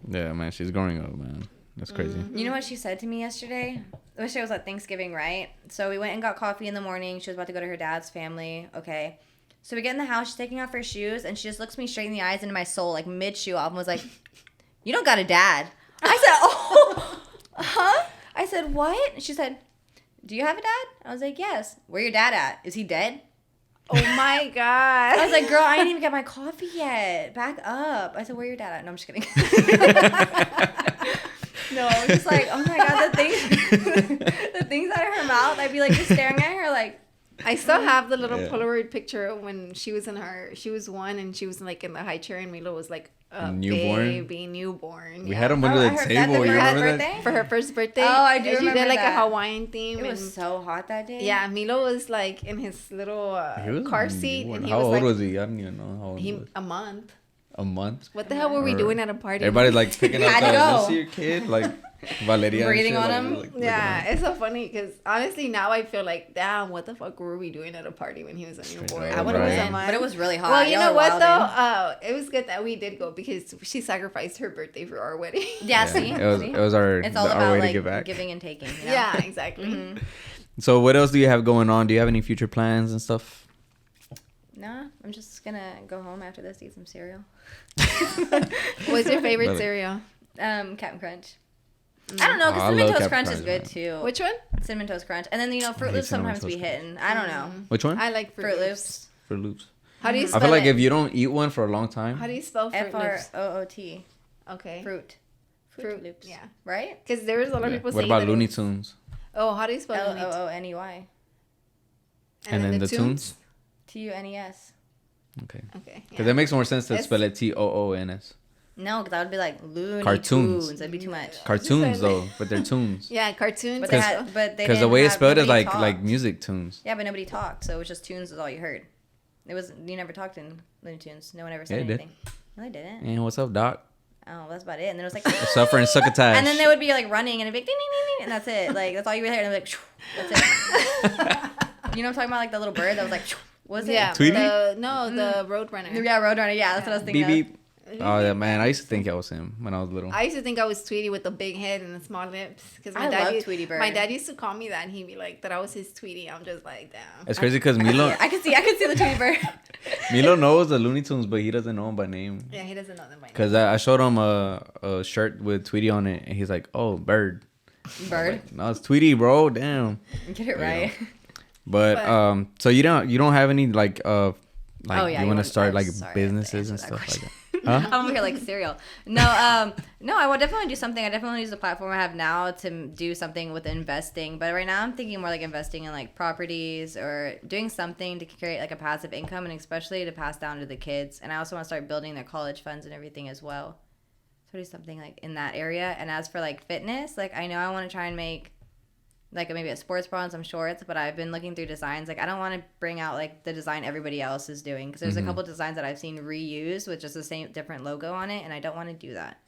B: Yeah, man, she's growing up, man. That's crazy.
C: You know what she said to me yesterday? Yesterday was at Thanksgiving, right? So we went and got coffee in the morning. She was about to go to her dad's family. Okay. So we get in the house. She's taking off her shoes, and she just looks me straight in the eyes into my soul, like mid-shoe off, and was like, you don't got a dad. I said, oh, huh? I said, what? She said, do you have a dad? I was like, yes. Where your dad at? Is he dead?
A: Oh my god!
C: I was like, girl, I didn't even get my coffee yet. Back up. I said, where your dad at? No, I'm just kidding. No, I'm just like, oh my god, the things out of her mouth. I'd be like just staring at her like.
A: I still have the little
B: Yeah.
A: Polaroid picture when she was she was one and she was like in the high chair and Milo was like a
B: Newborn?
A: baby newborn.
B: We
A: yeah.
B: had him under
C: Oh, I
B: the
C: heard that
B: table.
C: for
B: You
C: her
B: remember
C: birthday?
B: that?
A: For her first birthday.
C: Oh, I do
A: and she
C: remember
A: did like
C: that.
A: a Hawaiian theme.
C: It was
A: and
C: so hot that day.
A: yeah, Milo was like in his little
B: He was
A: car
B: a
A: seat
B: newborn.
A: and he
B: How
A: was
B: old
A: like
B: was he? I don't even know how old he
A: he
B: was.
A: a month.
B: A month.
A: What the hell were we doing at a party?
B: Everybody's like picking up
C: Had to go.
B: your kid, like Valeria.
C: Breathing
B: and shit,
C: on
B: like,
C: him.
A: Yeah, it's so funny because honestly now I feel like, damn, what the fuck were we doing at a party when he was a newborn?
C: I would have
B: Right.
C: went, but it was really hot.
A: Well, you
C: Y'all
A: know
C: were
A: what
C: wildin'.
A: though? It was good that we did go because she sacrificed her birthday for our wedding.
C: Yeah, see?
B: It was our,
C: It's all
B: our
C: about
B: way to
C: like
B: give back.
C: giving and taking. You know?
A: Yeah, exactly.
C: Mm-hmm.
B: So what else do you have going on? Do you have any future plans and stuff?
C: Nah, I'm just gonna go home after this, eat some cereal.
A: What's your favorite
B: Love it.
A: cereal?
C: Captain Crunch. I don't know,
B: Oh,
C: because
B: I
C: Cinnamon
B: love
C: Toast
B: Captain
C: Crunch is
B: Crunch,
C: good too.
A: Which one?
C: Cinnamon Toast Crunch, and then Fruit
B: hate
C: Loops
B: Cinnamon
C: sometimes be
B: Toast
C: hitting. I don't know.
B: Which one?
A: I like
C: Fruit Loops.
B: Fruit Loops.
A: How do you
B: I
A: spell
B: feel like
A: it?
B: if you don't eat one for a long time,
A: How do you spell Fruit Loops?
C: FROOT.
A: Okay.
C: Fruit.
A: Fruit
C: Loops.
A: Yeah.
C: Right?
A: Because there was a lot of people
B: what
A: saying
B: about
A: that
B: Looney Tunes?
A: Oh, how do you spell Looney Tunes?
C: LOONEY.
B: And then the tunes?
C: TUNES.
B: Okay.
A: Okay.
B: Because that makes more sense to
A: It's-
B: spell it TOONS.
C: No, because that would be like Looney
B: Cartoons.
C: Tunes. That'd be too much.
B: Cartoons though, but they're tunes.
A: Yeah, cartoons.
C: But they
A: also.
C: had, but they
B: Because the
C: didn't
B: way it's
C: have-
B: spelled is
C: nobody
B: like
C: talked.
B: music tunes.
C: Yeah, but nobody talked, so it was just tunes is all you heard. It was you never talked in Looney Tunes. No one ever said
B: Yeah, it did.
C: anything. No, they didn't.
B: And what's up, Doc?
C: Oh, that's about it. And then it was like
B: Suffer and succotash.
C: and then they would be like running and it'd be like ding, ding, ding, ding, and that's it. Like that's all you would hear. And it'd be like that's it. You know what I'm talking about? Like the little bird that was like what was it?
A: Yeah.
B: Tweety?
A: The Roadrunner.
C: Yeah, Roadrunner. Yeah, that's what I was thinking
B: Beep
C: of.
B: beep. Oh yeah, man! I used to think I was him when I was little.
A: I used to think I was Tweety with the big head and the small lips. Because
C: I love Tweety Bird.
A: My dad used to call me that, and he'd be like, that I was his Tweety. I'm just like, damn.
B: It's crazy because Milo
C: I could see the Tweety Bird.
B: Milo knows the Looney Tunes, but he doesn't know them by name.
A: Yeah, he doesn't know them by name.
B: Because I showed him a shirt with Tweety on it, and he's like, "Oh, bird."
C: Bird.
B: No, it's Tweety, bro. Damn.
C: Get it right.
B: But so you don't have any like
C: Oh, yeah,
B: you want to start like
C: sorry, I have to
B: businesses and
C: answer that
B: stuff like that.
C: I'm over here like cereal. No, I will definitely do something. I definitely use the platform I have now to do something with investing. But right now I'm thinking more like investing in like properties or doing something to create like a passive income and especially to pass down to the kids. And I also want to start building their college funds and everything as well. So do something like in that area. And as for like fitness, like I know I want to try and make like maybe a sports bra and some shorts, but I've been looking through designs. Like I don't want to bring out like the design everybody else is doing because there's a couple designs that I've seen reused with just the same different logo on it, and I don't want to do that.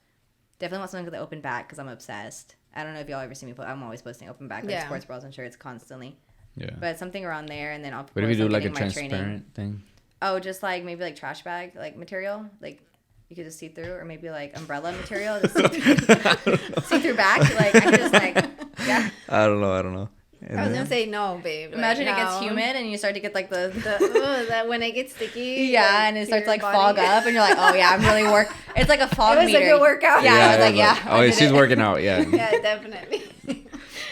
C: Definitely want something with the open back because I'm obsessed. I don't know if y'all ever see me I'm always posting open back like sports bras and shirts constantly.
B: Yeah.
C: But something around there, and then I'll.
B: What if you do like a
C: something in my training.
B: transparent thing?
C: Oh, just like maybe like trash bag like material, like you could just see through, or maybe like umbrella material, just see through back. Like I could just like yeah.
B: I don't know.
A: I was gonna say no, babe.
C: Imagine
A: like,
C: it gets
A: no.
C: humid and you start to get like the
A: that when it gets sticky.
C: yeah, and it
A: to
C: starts to
A: your
C: like
A: body.
C: fog up, and you're like, oh yeah, I'm really It's like a fog
A: It was
C: meter.
A: like a workout.
C: Yeah, I was like, yeah.
B: Oh,
C: I
B: yeah,
C: did
B: she's
C: it.
B: working out. Yeah.
A: Yeah, definitely.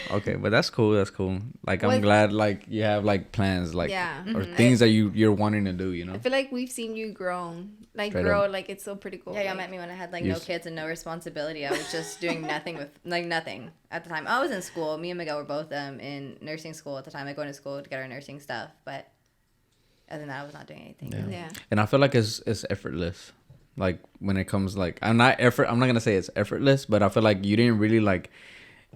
B: Okay, but that's cool. That's cool. Like I'm
A: What-
B: glad like you have like plans like
A: Yeah.
B: or things that you're wanting to do. You know.
A: I feel like we've seen you grown. Like
B: Straight
A: grow,
B: up.
A: like it's so pretty cool.
C: Yeah, y'all
A: like,
C: met me when I had like
B: You
C: no
B: s-
C: kids and no responsibility. I was just doing nothing with like nothing at the time. I was in school. Me and Miguel were both in nursing school at the time. Like going to school to get our nursing stuff, but other than that, I was not doing anything.
B: Yeah.
A: Yeah.
B: And I feel like it's effortless. Like when it comes like I'm not gonna say it's effortless, but I feel like you didn't really like.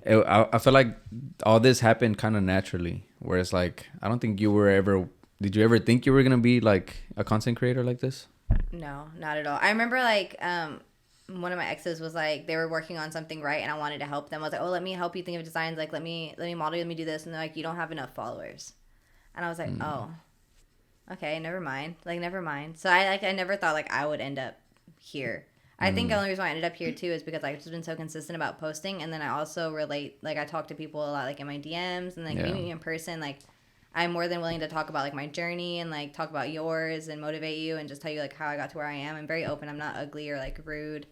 B: I feel like all this happened kind of naturally. Where it's like I don't think you were ever. Did you ever think you were gonna be like a content creator like this?
C: No, not at all. I remember like one of my exes was like they were working on something right, and I wanted to help them. I was like, oh, let me help you think of designs. Like let me model. Let me do this. And they're like, you don't have enough followers. And I was like, oh, okay, never mind. Like never mind. So I never thought like I would end up here. I think the only reason why I ended up here too is because I've just been so consistent about posting, and then I also relate. Like I talk to people a lot, like in my DMs, and like if you meet me in person, like I'm more than willing to talk about like my journey and like talk about yours and motivate you and just tell you like how I got to where I am. I'm very open. I'm not ugly or like rude.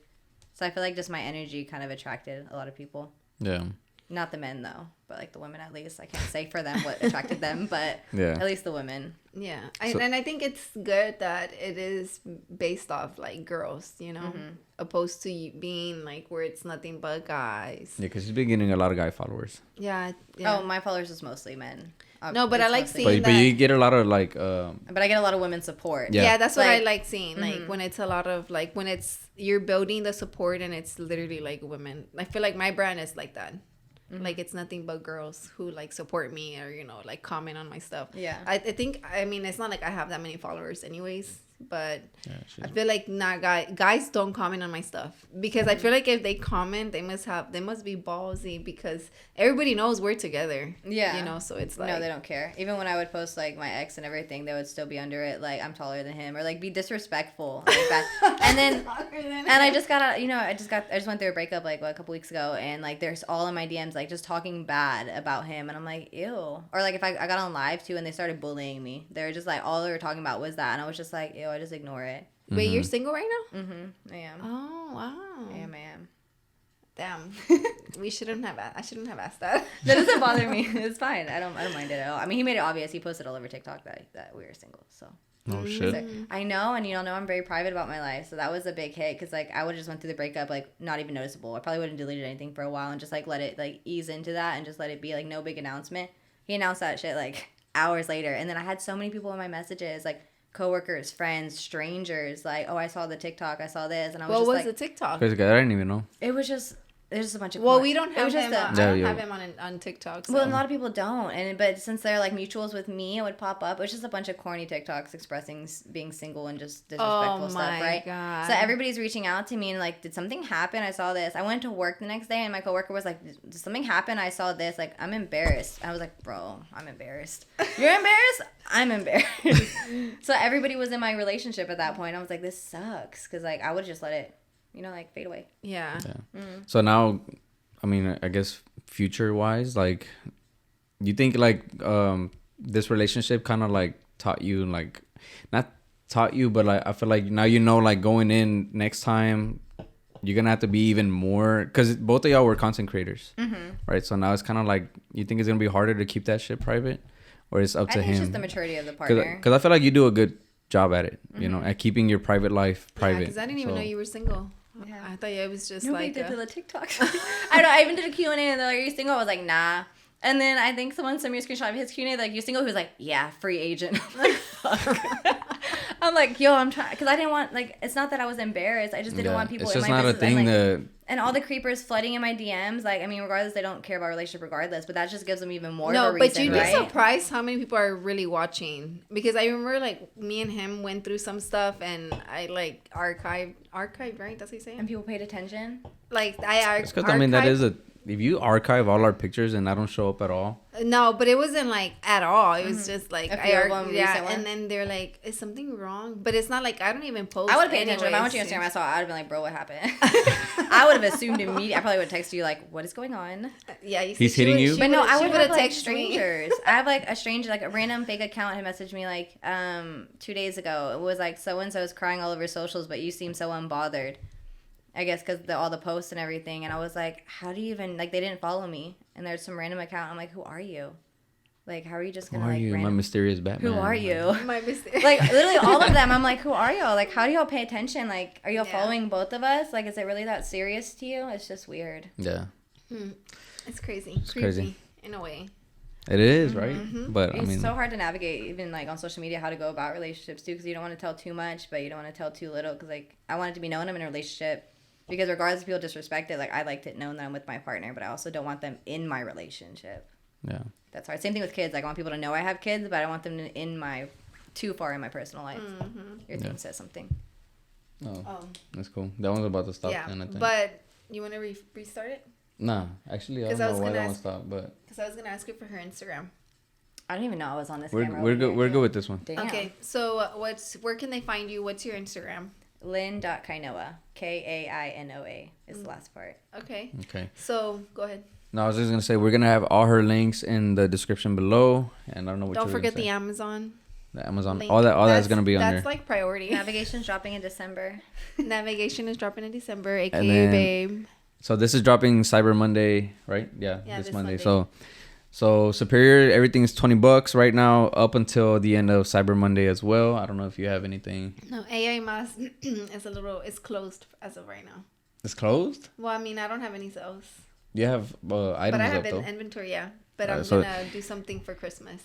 C: So I feel like just my energy kind of attracted a lot of people.
B: Yeah.
C: Not the men though, but like the women at least. I can't say for them what attracted them, but
B: Yeah.
C: at least the women.
A: Yeah.
B: So-
A: And I think it's good that it is based off like girls, you know, opposed to you being like where it's nothing but guys.
B: Yeah, because she's been getting a lot of guy followers.
A: Yeah.
C: Oh, my followers is mostly men.
A: No, but I
C: It's
A: like
C: mostly
A: seeing
B: But
A: that.
B: you get a lot of like
C: But I get a lot of women support.
B: Yeah.
A: Yeah, that's what I
C: Like-
A: like seeing. Like when it's a lot of like when it's you're building the support and it's literally like women. I feel like my brand is like that. Like it's nothing but girls who like support me or like comment on my stuff.
C: Yeah.
A: I think I mean it's not like I have that many followers anyways But I feel like guys don't comment on my stuff because I feel like if they comment, they must be ballsy because everybody knows we're together. Yeah, you know, so it's like
C: no, they don't care. Even when I would post like my ex and everything, they would still be under it. Like I'm taller than him, or like be disrespectful like that. And then I just got I just went through a breakup like a couple weeks ago, and like there's all in my DMs like just talking bad about him, and I'm like ew. Or like if I got on live too, and they started bullying me, they were just like all they were talking about was that, and I was just like ew. I just ignore it.
A: Wait, you're single right now?
C: Mm-hmm. I am.
A: Oh wow.
C: I am.
A: Damn. I shouldn't have asked that.
C: That doesn't bother me. It's fine. I don't mind it at all. I mean, he made it obvious. He posted all over TikTok that we were single. So.
B: Oh shit.
C: So, I know, and you don't know I'm very private about my life, so that was a big hit because like I would have just went through the breakup like not even noticeable. I probably wouldn't have deleted anything for a while and just like let it like ease into that and just let it be like no big announcement. He announced that shit like hours later, and then I had so many people in my messages like coworkers, friends, strangers, like, oh, I saw the TikTok, I saw this, and I was
A: what
C: just
A: was
C: like,
A: the TikTok?
B: I didn't even know.
C: it was just there's just a bunch of
A: we don't have him. I don't have him on TikTok. So.
C: Well, a lot of people don't, but since they're like mutuals with me, it would pop up. It was just a bunch of corny TikToks expressing being single and just disrespectful stuff, right? God. So everybody's reaching out to me and like, did something happen? I saw this. I went to work the next day and my coworker was like, did something happen? I saw this. Like, I'm embarrassed. I was like, bro, I'm embarrassed. You're embarrassed? I'm embarrassed. So everybody was in my relationship at that point. I was like, this sucks because like I would just let it. Like fade away.
A: Yeah.
B: So now, I mean, I guess future-wise, like, you think like this relationship kind of like taught you, like, not taught you, but like I feel like now like going in next time, you're gonna have to be even more because both of y'all were content creators, right? So now it's kind of like you think it's gonna be harder to keep that shit private, or it's up to him.
C: It's just the maturity of the partner.
B: Because I feel like you do a good job at it, at keeping your private life private.
A: Because I didn't even know you were single.
C: Yeah.
A: I thought it was just
C: nobody
A: like
C: did the TikToks. I know. I even did a Q&A and they're like, "Are you single?" I was like, "Nah." And then I think someone sent me a screenshot of his Q&A like, "You single?" He was like, "Yeah, free agent." I'm like, "Fuck." I'm like, "Yo, I'm trying," because I didn't want like. It's not that I was embarrassed. I just didn't want people. It's just in my
B: not
C: business.
B: A thing
C: like, and all the creepers flooding in my DMs. Like, I mean, regardless, they don't care about relationship regardless, but that just gives them even more. No, of a reason,
A: but you'd be
C: right?
A: surprised how many people are really watching because I remember like me and him went through some stuff and I like archived, right? That's what you say.
C: And people paid attention.
A: Like I
B: because I mean that is if you archive all our pictures and I don't show up at all.
A: No, but it wasn't like at all. It was just like
C: yeah,
A: and then they're like, "Is something wrong?" But it's not like I don't even post.
C: I would have paid attention if I went to your Instagram. I saw. I would have been like, "Bro, what happened?" I would have assumed immediately. I probably would text you like, "What is going on?"
A: Yeah,
B: he's hitting you.
C: But no, I would have texted strangers. I have like a stranger, like a random fake account had messaged me like 2 days ago. It was like so and so is crying all over socials, but you seem so unbothered. I guess because all the posts and everything, and I was like, how do you even like? They didn't follow me, and there's some random account. I'm like, who are you? Like, how are you just gonna
B: like? Who are you? My mysterious Batman.
C: Who are you?
A: My mysterious.
C: Like literally all of them. I'm like, who are y'all? Like, how do y'all pay attention? Like, are y'all following both of us? Like, is it really that serious to you? It's just weird.
B: Yeah.
A: It's crazy.
B: It's crazy
A: in a way.
B: It is, right? But
C: it's
B: I mean,
C: so hard to navigate, even like on social media, how to go about relationships too, because you don't want to tell too much, but you don't want to tell too little. Because like, I want it to be known I'm in a relationship. Because regardless if people disrespect it, like I liked it known that I'm with my partner, but I also don't want them in my relationship.
B: Yeah.
C: That's hard. Same thing with kids. Like I want people to know I have kids, but I don't want them too far in my personal life. Your thing says something.
B: Oh, that's cool. That one's about to stop.
A: Yeah, but you want to restart it?
B: Nah, actually, I don't know why that one stopped, but
A: because I was gonna ask you for her Instagram.
C: I don't even know I was on this.
B: We're good. We're good with this one.
C: Damn.
A: Okay, so where can they find you? What's your Instagram?
C: Lynn.Kainoa. Kainoa is the last part.
A: Okay.
B: So
A: go ahead.
B: No, I was just gonna say we're gonna have all her links in the description below, and I don't know what.
A: Don't forget the Amazon.
B: The Amazon, link. all that's gonna be on there.
A: That's like priority.
C: Navigation's dropping in December.
A: Navigation is dropping in December, aka
B: then,
A: babe.
B: So this is dropping Cyber Monday, right? Yeah, this Monday. So Superior, everything's $20 right now up until the end of Cyber Monday as well. I don't know if you have anything.
A: No, AA Mas is closed as of right now.
B: It's closed?
A: Well, I mean, I don't have any sales.
B: You have items
A: but I have
B: up, though.
A: Inventory, yeah. But I'm gonna do something for Christmas.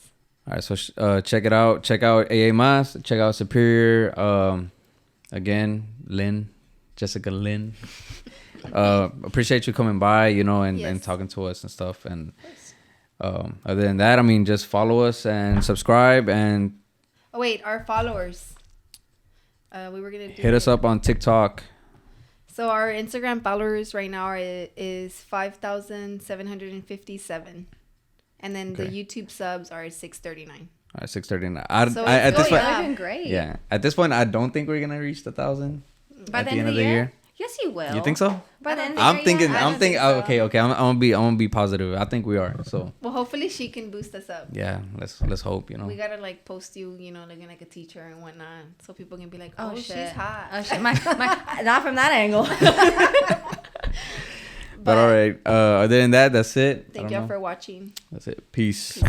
B: All right, so check it out. Check out AA Mas. Check out Superior. Again, Lynn, Jessica Lynn. Appreciate you coming by, and talking to us and stuff. And other than that, I mean, just follow us and subscribe. And
A: oh wait, our followers. We were gonna
B: hit us up on TikTok.
A: So our Instagram followers right now is 5,757, and then the YouTube subs are 639.
B: All right, 639.
C: At this point, doing great.
B: Yeah, at this point, I don't think we're gonna reach the 1,000
C: by the end of the year. Yes, you will.
B: You think so?
C: By the end of the
B: I'm
C: year,
B: thinking.
C: yeah,
B: I'm thinking.
A: so.
B: Okay. I'm gonna be positive. I think we are. So.
A: Well, hopefully she can boost us up.
B: Yeah. Let's hope. You know.
A: We gotta like post you, looking like a teacher and whatnot, so people can be like, "Oh,
C: shit.
A: she's hot."
C: Oh shit! My not from that angle.
B: But all right. Other than that, that's it.
A: Thank y'all for watching.
B: That's it. Peace.